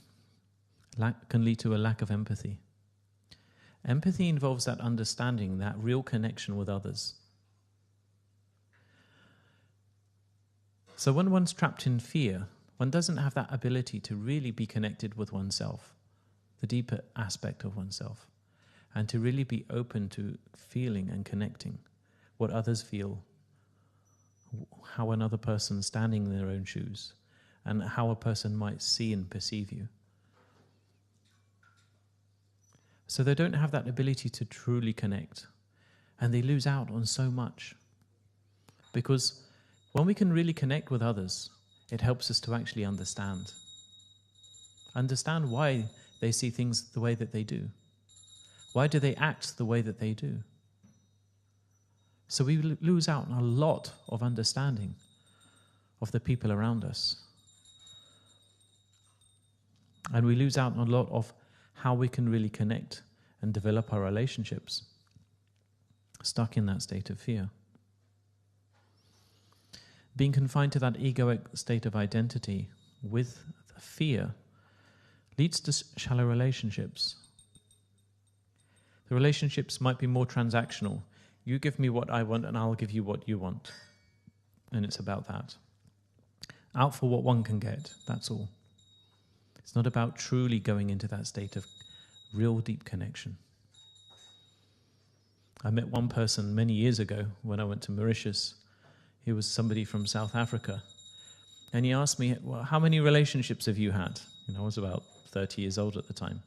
can lead to a lack of empathy. Empathy involves that understanding, that real connection with others. So when one's trapped in fear, one doesn't have that ability to really be connected with oneself, the deeper aspect of oneself, and to really be open to feeling and connecting what others feel, how another person's standing in their own shoes, and how a person might see and perceive you. So they don't have that ability to truly connect, and they lose out on so much. Because when we can really connect with others, it helps us to actually understand why they see things the way that they do. Why do they act the way that they do? So we lose out on a lot of understanding of the people around us. And we lose out on a lot of how we can really connect and develop our relationships, stuck in that state of fear. Being confined to that egoic state of identity with fear leads to shallow relationships. The relationships might be more transactional. You give me what I want and I'll give you what you want. And it's about that. Out for what one can get, that's all. It's not about truly going into that state of real deep connection. I met one person many years ago when I went to Mauritius. He was somebody from South Africa. And he asked me, well, how many relationships have you had? I was about 30 years old at the time.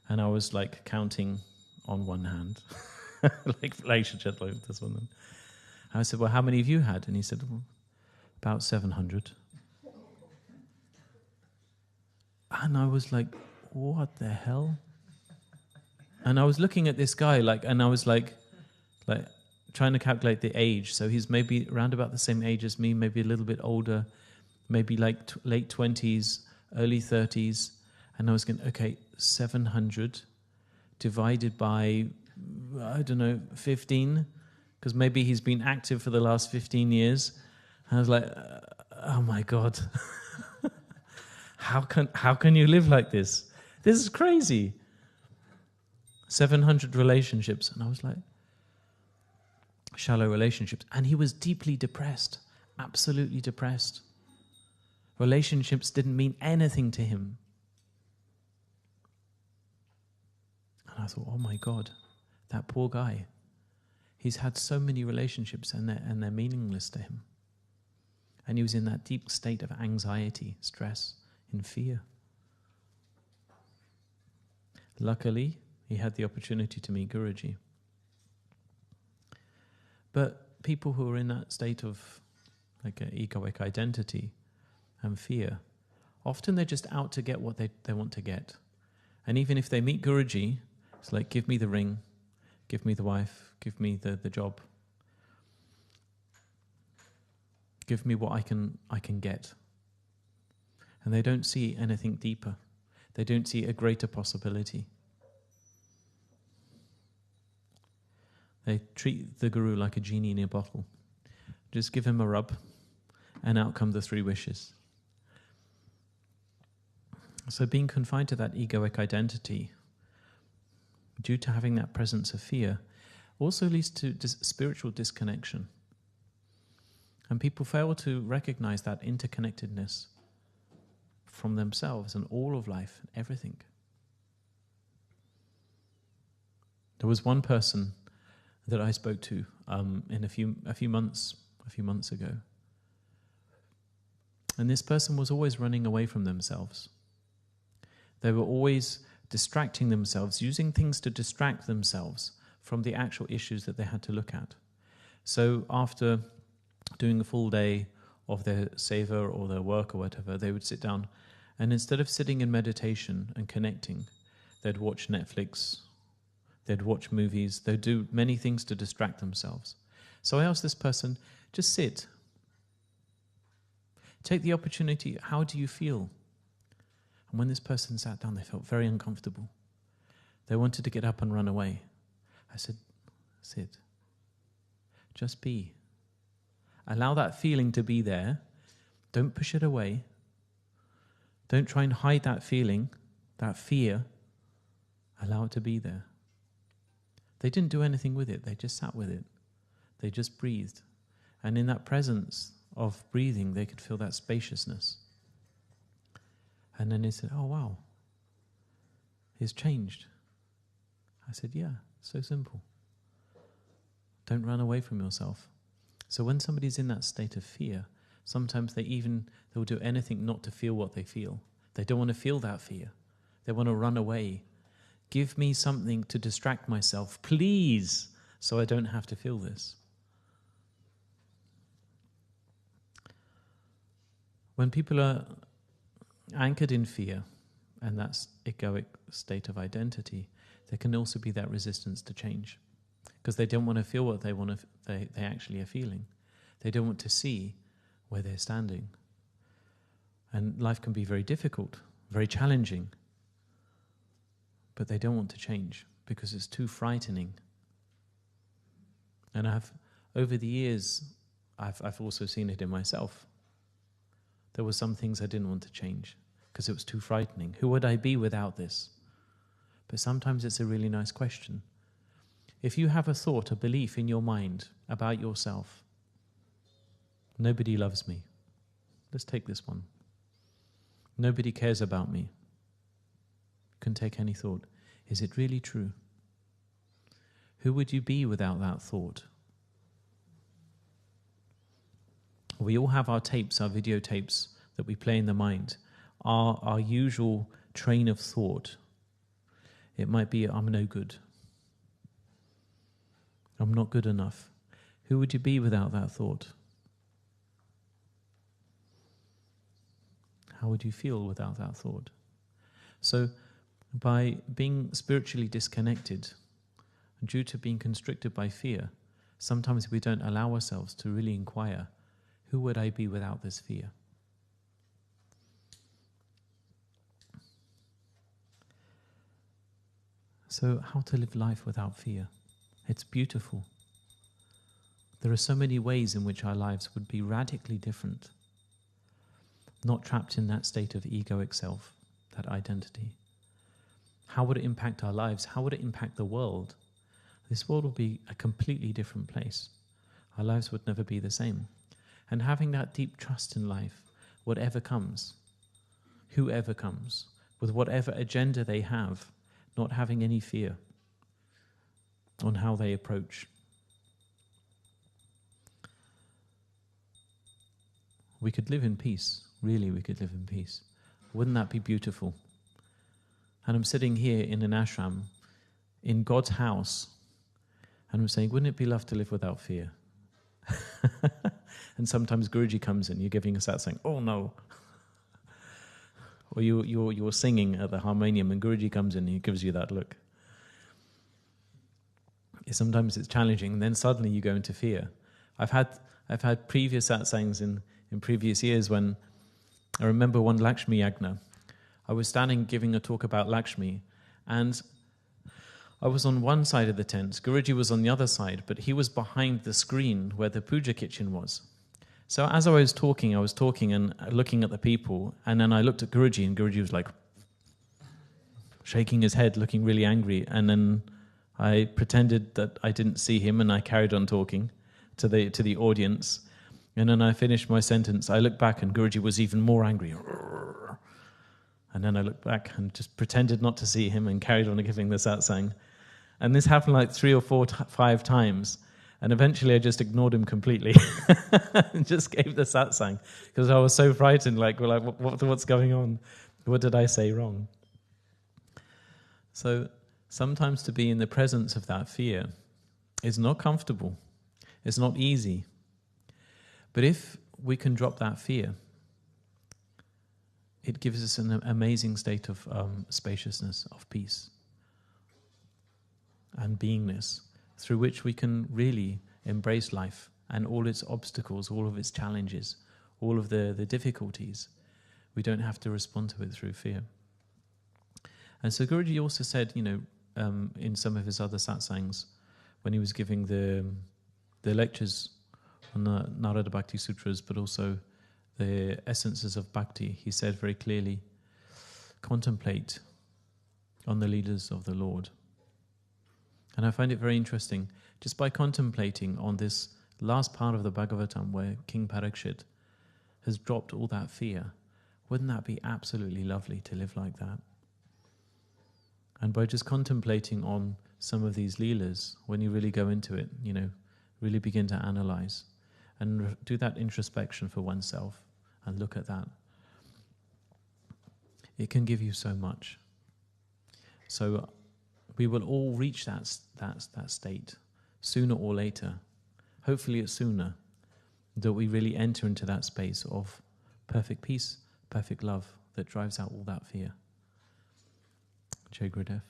And I was like counting on one hand, like relationship like this one. And I said, well, how many have you had? And he said, well, about 700. And I was like, what the hell? And I was looking at this guy, and I was like trying to calculate the age. So he's maybe around about the same age as me, maybe a little bit older, maybe like late 20s, early 30s. And I was going, okay, 700 divided by, 15, because maybe he's been active for the last 15 years. And I was like, oh my God, how can you live like this? This is crazy. 700 relationships. And I was like, shallow relationships. And he was deeply depressed, absolutely depressed. Relationships didn't mean anything to him. And I thought, oh my God, that poor guy. He's had so many relationships and they're meaningless to him. And he was in that deep state of anxiety, stress, and fear. Luckily, he had the opportunity to meet Guruji. But people who are in that state of like an egoic identity and fear, often they're just out to get what they want to get. And even if they meet Guruji, it's like, give me the ring, give me the wife, give me the job. Give me what I can get. And they don't see anything deeper. They don't see a greater possibility. They treat the Guru like a genie in a bottle. Just give him a rub, and out come the 3 wishes. So being confined to that egoic identity, due to having that presence of fear, also leads to spiritual disconnection. And people fail to recognize that interconnectedness from themselves and all of life, everything. There was one person that I spoke to in a few months ago, and this person was always running away from themselves. They were always distracting themselves, using things to distract themselves from the actual issues that they had to look at. So after doing a full day of their seva or their work or whatever, they would sit down, and instead of sitting in meditation and connecting, they'd watch Netflix, they'd watch movies, they'd do many things to distract themselves. So I asked this person, just sit. Take the opportunity, how do you feel? And when this person sat down, they felt very uncomfortable. They wanted to get up and run away. I said, sit. Just be. Allow that feeling to be there. Don't push it away. Don't try and hide that feeling, that fear. Allow it to be there. They didn't do anything with it. They just sat with it. They just breathed. And in that presence of breathing, they could feel that spaciousness. And then he said, oh wow, it's changed. I said, yeah, so simple. Don't run away from yourself. So when somebody's in that state of fear, sometimes they'll do anything not to feel what they feel. They don't want to feel that fear. They want to run away. Give me something to distract myself, please, so I don't have to feel this. When people are anchored in fear, and that's egoic state of identity, there can also be that resistance to change, because they don't want to feel what they actually are feeling. They don't want to see where they're standing. And life can be very difficult, very challenging, but they don't want to change because it's too frightening. And over the years, I've also seen it in myself. There were some things I didn't want to change because it was too frightening. Who would I be without this? But sometimes it's a really nice question. If you have a thought, a belief in your mind about yourself, nobody loves me. Let's take this one. Nobody cares about me. You can take any thought. Is it really true? Who would you be without that thought? We all have our tapes, our videotapes that we play in the mind, our usual train of thought. It might be, I'm no good. I'm not good enough. Who would you be without that thought? How would you feel without that thought? So, by being spiritually disconnected, due to being constricted by fear, sometimes we don't allow ourselves to really inquire, who would I be without this fear? So, how to live life without fear? It's beautiful. There are so many ways in which our lives would be radically different, not trapped in that state of egoic self, that identity. How would it impact our lives? How would it impact the world? This world will be a completely different place. our lives would never be the same. And having that deep trust in life, whatever comes, whoever comes, with whatever agenda they have, not having any fear on how they approach. We could live in peace. Really, we could live in peace. Wouldn't that be beautiful? And I'm sitting here in an ashram, in God's house, and I'm saying, wouldn't it be lovely to live without fear? And sometimes Guruji comes in, you're giving a satsang, oh no. Or you're singing at the harmonium and Guruji comes in and he gives you that look. Sometimes it's challenging, and then suddenly you go into fear. I've had previous satsangs in previous years when I remember one Lakshmi Yagna. I was standing giving a talk about Lakshmi, and I was on one side of the tent. Guruji was on the other side, but he was behind the screen where the puja kitchen was. So as I was talking and looking at the people, and then I looked at Guruji, and Guruji was like shaking his head, looking really angry, and then I pretended that I didn't see him, and I carried on talking to the audience. And then I finished my sentence. I looked back, and Guruji was even more angry. And then I looked back and just pretended not to see him and carried on giving the satsang. And this happened like 3 or 4, 5 times. And eventually I just ignored him completely and just gave the satsang because I was so frightened, what's going on? What did I say wrong? So sometimes to be in the presence of that fear is not comfortable. It's not easy. But if we can drop that fear, it gives us an amazing state of spaciousness, of peace and beingness, through which we can really embrace life and all its obstacles, all of its challenges, all of the difficulties. We don't have to respond to it through fear. And so Guruji also said, in some of his other satsangs, when he was giving the lectures on the Narada Bhakti Sutras, but also the essences of bhakti, he said very clearly, contemplate on the leaders of the Lord. And I find it very interesting, just by contemplating on this last part of the Bhagavatam where King Parikshit has dropped all that fear, wouldn't that be absolutely lovely to live like that? And by just contemplating on some of these leelas, when you really go into it, really begin to analyze and do that introspection for oneself and look at that, it can give you so much. So we will all reach that state sooner or later. Hopefully it's sooner, that we really enter into that space of perfect peace, perfect love that drives out all that fear. Jai Gurudev.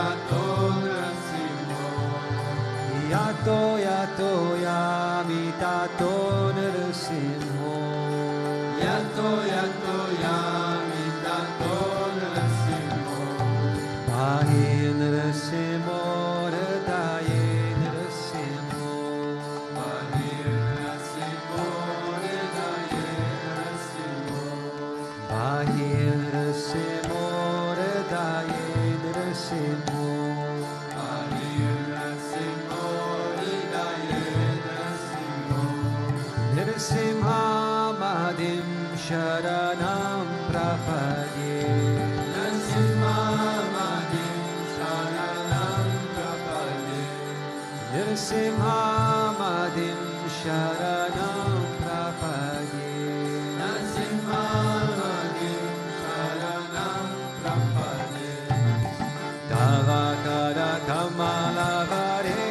yato narasimho. Yato yato yamitato narasimho. Yato yato yamitato narasimho. Pahi narasimho hridaye narasimho. Pahi narasimho hridaye narasimho. Pahi narasimho hridaye narasimho. Pahi narasimho hridaye narasimho. Narasimha Mahadim Sharanam Prapadye. Narasimha Mahadim Sharanam Prapadye. Narasimha Mahadim Sharanam Prapadye. Narasimha Mahadim Sharanam Prapadye. Tavakara Kamalavare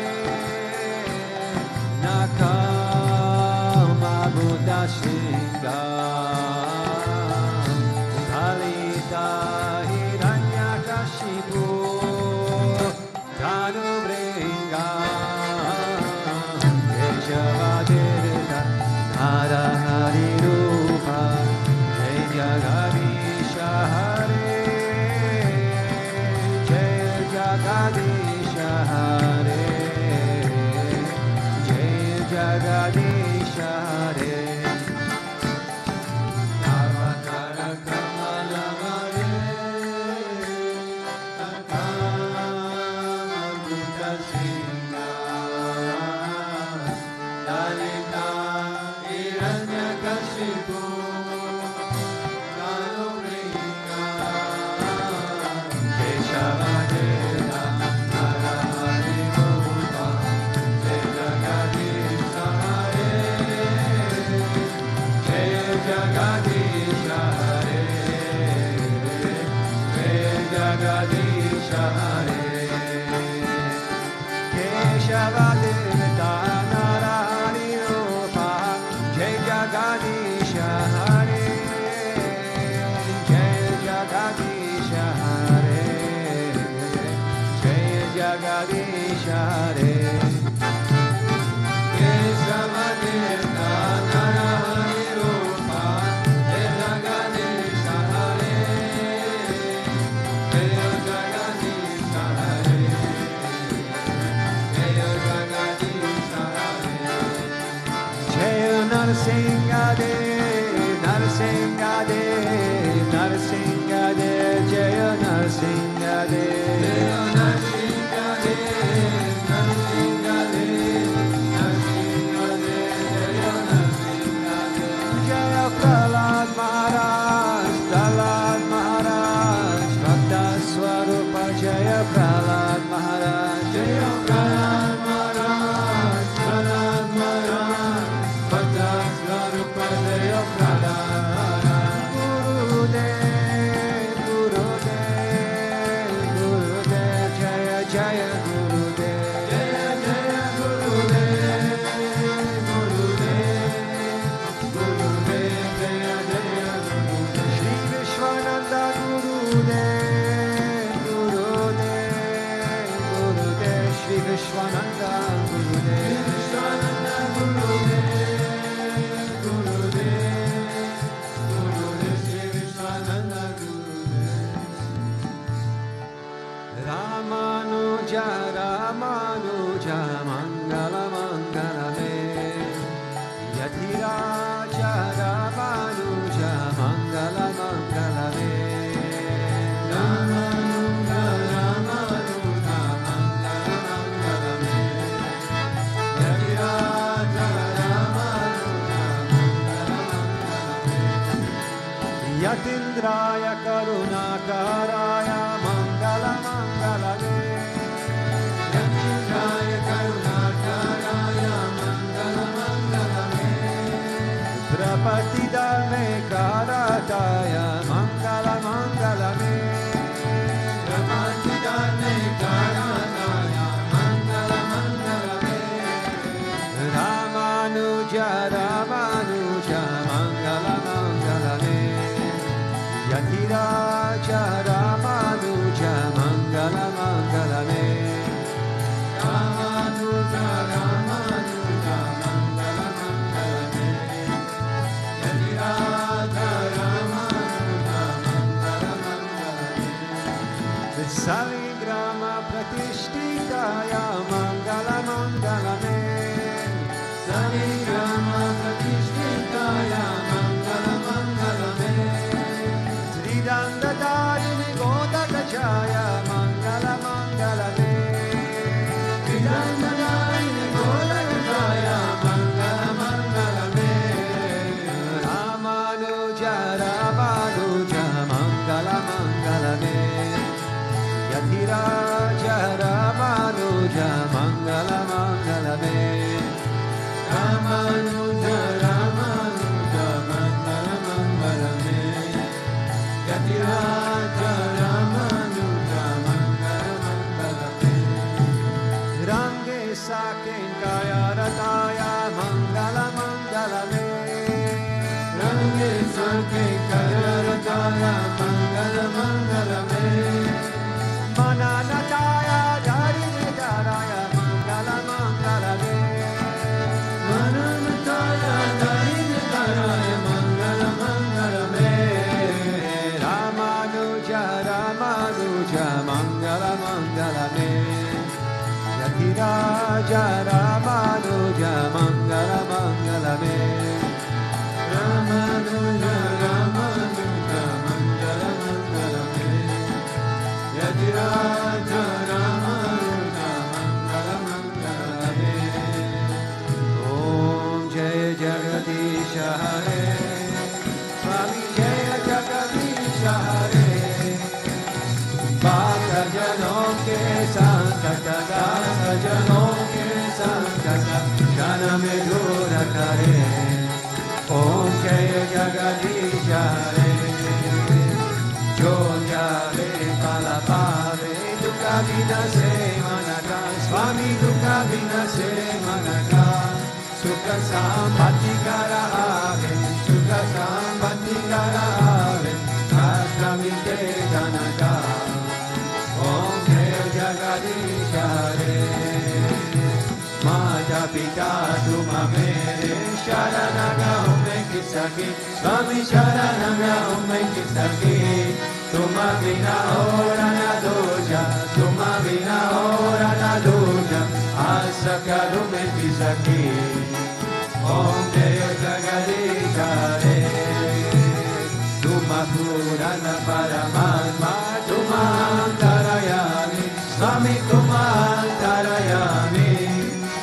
Nakama Buddha Shringa Kalita Hiranyakashipu Tanubringa Yejavadirta Narahari Rupa Jai Jagadisha Hare Jai Jagadisha Hare Jai Jagadisha Hare Tavakara Kamalavare Nakama Buddha Shringa Dalita Hiranyakashipu Tanubringa Keshavadeta Narahari Rupa Jai Jagadisha Hare Jai Jagadisha Hare Jai Jagadisha Hare Keshavadevata Narahari Rupa Jai Jagadisha Hare Jai Jagadisha Hare Jai Jagadisha Hare Keshavadeta Narahari Rupa Jai Jagadisha Hare Jai Jagadisha Hare Jai Jagadisha Hare Jai Narasimha Dev Narasimha Dev Narasimha Dev Jai Narasimha Dev Jaya Prahlad Maharaj Prahlad Maharaj Bhakta Swarupa Jaya Prahlad Maharaj Jaya Prahlad Maharaj Prahlad Maharaj Bhakta Swarupa Jaya Prahlad Maharaj Gurudev Gurudev Gurudev Jaya Jaya Gurudev Jaya Jaya Gurudev Gurudev Gurudev Jaya Jaya Gurudev Sri Vishwananda Gurudev Gurudev Gurudev Sri Vishwananda Gurudev Vishwananda Gurudev Gurudev Gurudev Sri Vishwananda Gurudev Ramanuja Ramanuja Mangala Mangala Me Yatiraja Ramanuja Mangala Mangala Me Ramanuja Ramanuja Mangala Mangala Me Yatiraja Ramanuja Mangala Mangala Me Yatindraya Karunakaraya Mangala Mangala Me Yatindraya Karunakara Grama Pratishthitaya Mangala Mangalame Saligrama Pratishtitaya Mangala Mangalame Tridandadayini Godakachaya Mangala Mangalame Tridandadayini Godakachaya Mangala Mangalame Ramanuja Ramanuja Mangala Mangalame Yatiraja Ramanuja Mangala Mangalame Ramanuja Ramanuja Mangala Mangalame Yatiraja Ramanuja Mangala Mangalame Range Sakenkaya Rataya Mangala Mangalame Range Sakenkaya Rataya Mangala Mangalame Mananataya Dharidaraya Mangala Mangalame Mananataya Dharidaraya Mangala Mangalame Ramanuja Ramanuja Mangala Mangalame Yatiraja Ramanuja Mangala Mangalame Ramanuja Ramanuja Mangala Mangalame Yatiraja Ramanuja Mangala Mangalame Om Jaya Jagadisha Hare Swami Jaya Jagadisha Hare Bhakta Janon ke Sankata Dasa Janon ke Sankata Jana me dura kare Om Jaya Jagadisha Hare Jo Jare Palapare Dukha Vinase Manaka Swami Dukha Vinase Manaka Sukha Sambhati Kara Ave Sukha Sambhati Kara Ave Ashramite Janaka Om Jaya Jagadisha Hare Mata Pita Tuma Mere Sharanaga Ome Kisaki Swami Sharanaga Ome Kisaki Tuma Vina Ora Na Doja Tuma Vina Ora Na Doja Asaka Ome Kisaki Om Jaya Jagadisha Hare Tuma Purana Paramatma Tuma Antarayami Swami Tuma Antarayami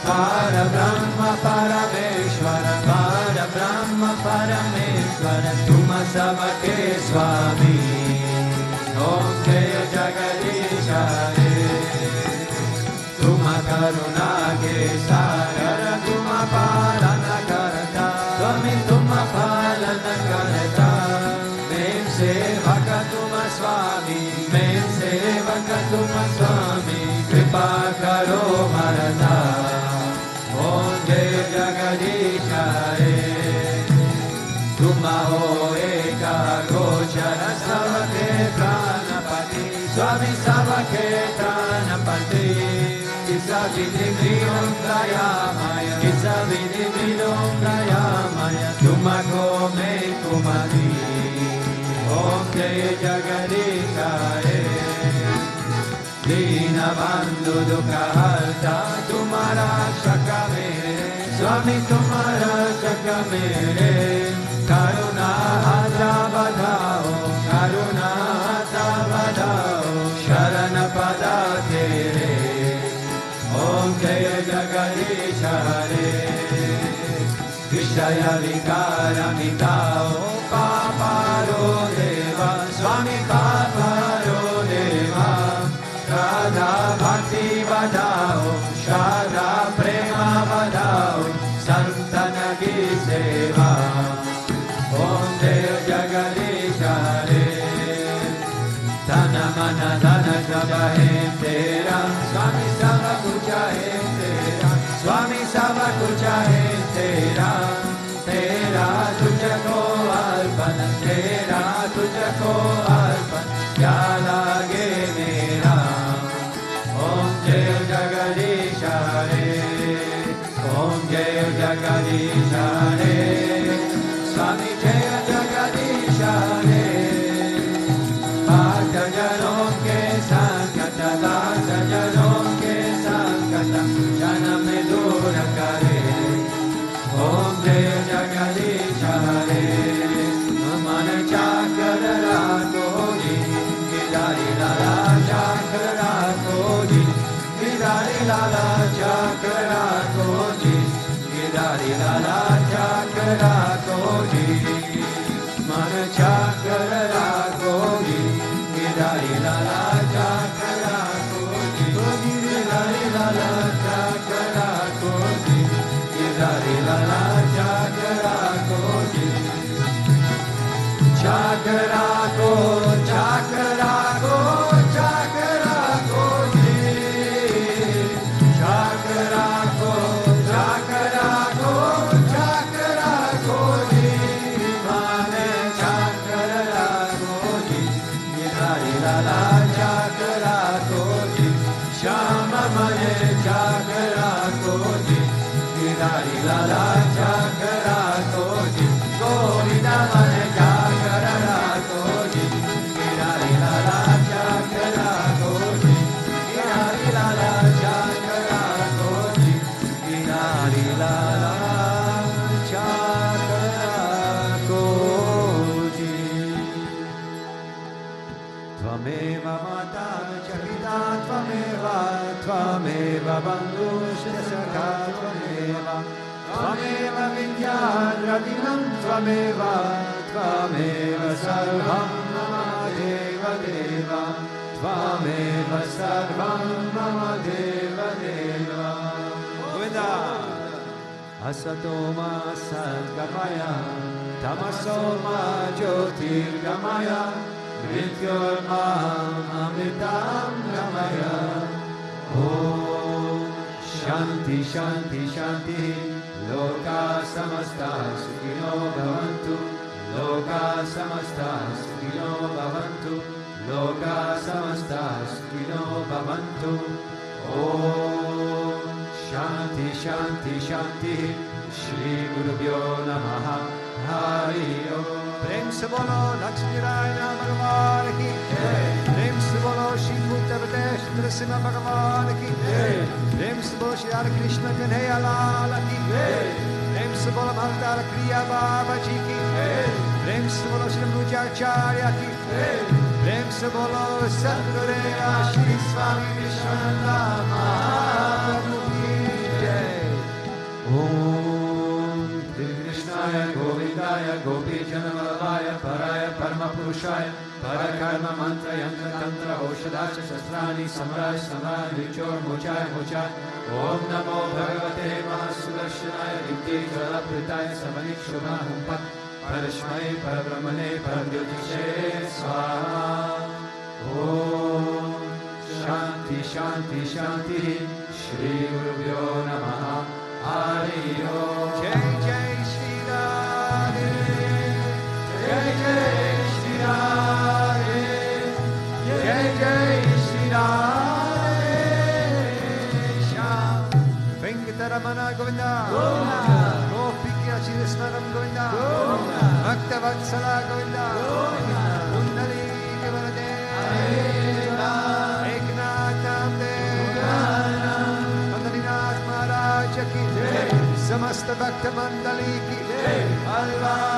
Para Brahma Parameshwara Para Brahma Parameshwara Tuma Sabake Swami Om Jaya Jagadisha Hare Tuma Karuna Ke Sagara Tuma Palana Karata Swami Tuma Palana Karata Mem Sevaka Tuma Swami Mem Sevaka Tuma Swami Kripa Karo Marata Om Jaya Jagadisha Hare Tuma Ho Eka Gochara Savake Pranapati Swami Savake Pranapati Kisa Vidhi Vidom Prayamaya Kisa Vidhi Vidom Prayamaya Tuma Kome Kumadi Om Jaya Jagadisha Hare Dina Bandhu Dukha Harta Tumara Shaka Mere Swami Tumara Shaka Mere Karuna Hata Badhao Karuna Hata Badhao Sharana Pada Tere Om Jaya Jagadisha Hare Vishaya Vikara Mitao Paparo Deva Swami Paparo Deva Shraddha Bhakti Badao Shraddha Prema Badao Santana Ki Seva Om Jaya Jagadisha Hare Dana Mana Dana Jabahem Tera Swami Sava Kuchahem Tera Swami Sava Kuchahem Tera Tera Tujhko Arpan Tera Tujhko Arpan Kya lage mera Om Jaya Jagadisha Hare Om Jaya Jagadisha Hare Swami Jaya Jagadisha Hare Bhakta Janon ke Sankata Lala Chakra Koji, Gidari Lala Chakra Koji, Mana Chakra Koji, Gidari Lala Chakra Koji, Gidari Lala Chakra Koji, Gidari Lala Chakra Koji, Chakra Ko, Chakra Ko, Chakra Koji, Chakra Ko, Chakra Ko, Chakra Koji, Mane Chakra Koji, Gidari Lala Chakra Koji, Shama Mane Chakra Koji, Gidari Lala Chakra Koji, Govinda Mane Chakra Koji, Gidari Lala Chakra Koji, Gidari Lala Chakra Koji, Gidari Lala Chakra Koji. Tvameva Mata Chakita Tvameva, Tvameva Bandhushya Sakha Tvameva, Tvameva Vidyadravinam Tvameva, Tvameva Sarvam Mama Deva Deva, Tvameva Sarvam Mama Deva Deva. Govinda! Asatoma Sadgamaya, Tamasoma Jyotirgamaya, Mrityormam Amritam Gamaya. Om Shanti Shanti Shanti, Loka Samasta Sukhino Bhavantu, Loka Samasta Sukhino Bhavantu, Loka Samasta Sukhino Bhavantu. Om Shanti Shanti Shanti, Shri Gurubhyo Namaha, Hari Om. Prem se bolo Lakshmi Raya Bhagavan ki jai, Prem se bolo Sri Bhutabhrteshwarnath Bhagavan ki jai, Prem se bolo Shri Hare Krishna Kanhaiya Lal ki jai, Prem se bolo Bhaktar Kriya Baba ji ki jai, Prem se bolo Shri Bhutabhrteshwarnath ki jai, Prem se bolo Sadgurudeva Sri Swami Vishwananda Mahaprabhu ki jai. Om Krishnaya Govindaya Gopi Janavallaya Paraya Parama Purushaya Parakarma Mantra Yantra Tantra Oshadasya Shastrani Samaraya Samaraya Vichor Mochaya Mochaya. Om Namo Bhagavate Mahasudarshanaya Dipti Jalapritaya Samanik Shubham Pat Parashmai Parabrahmane Paramjyotishe Swaha. Om Shanti Shanti Shanti, Shri Gurubhyo Namaha, Hari Om. Jai Jai Shri Radhe, Jai Jai Shri Radhe, Jai Jai Shri Radhe. Shyam Venkataramana Govinda, Gopika Chirasmaram Govinda, Bhakta Vatsala Govinda, Kundali Kavarade, Eknath Namdev, Pandalinath Maharaj ki, Samasta Bhakta Mandali ki, Allah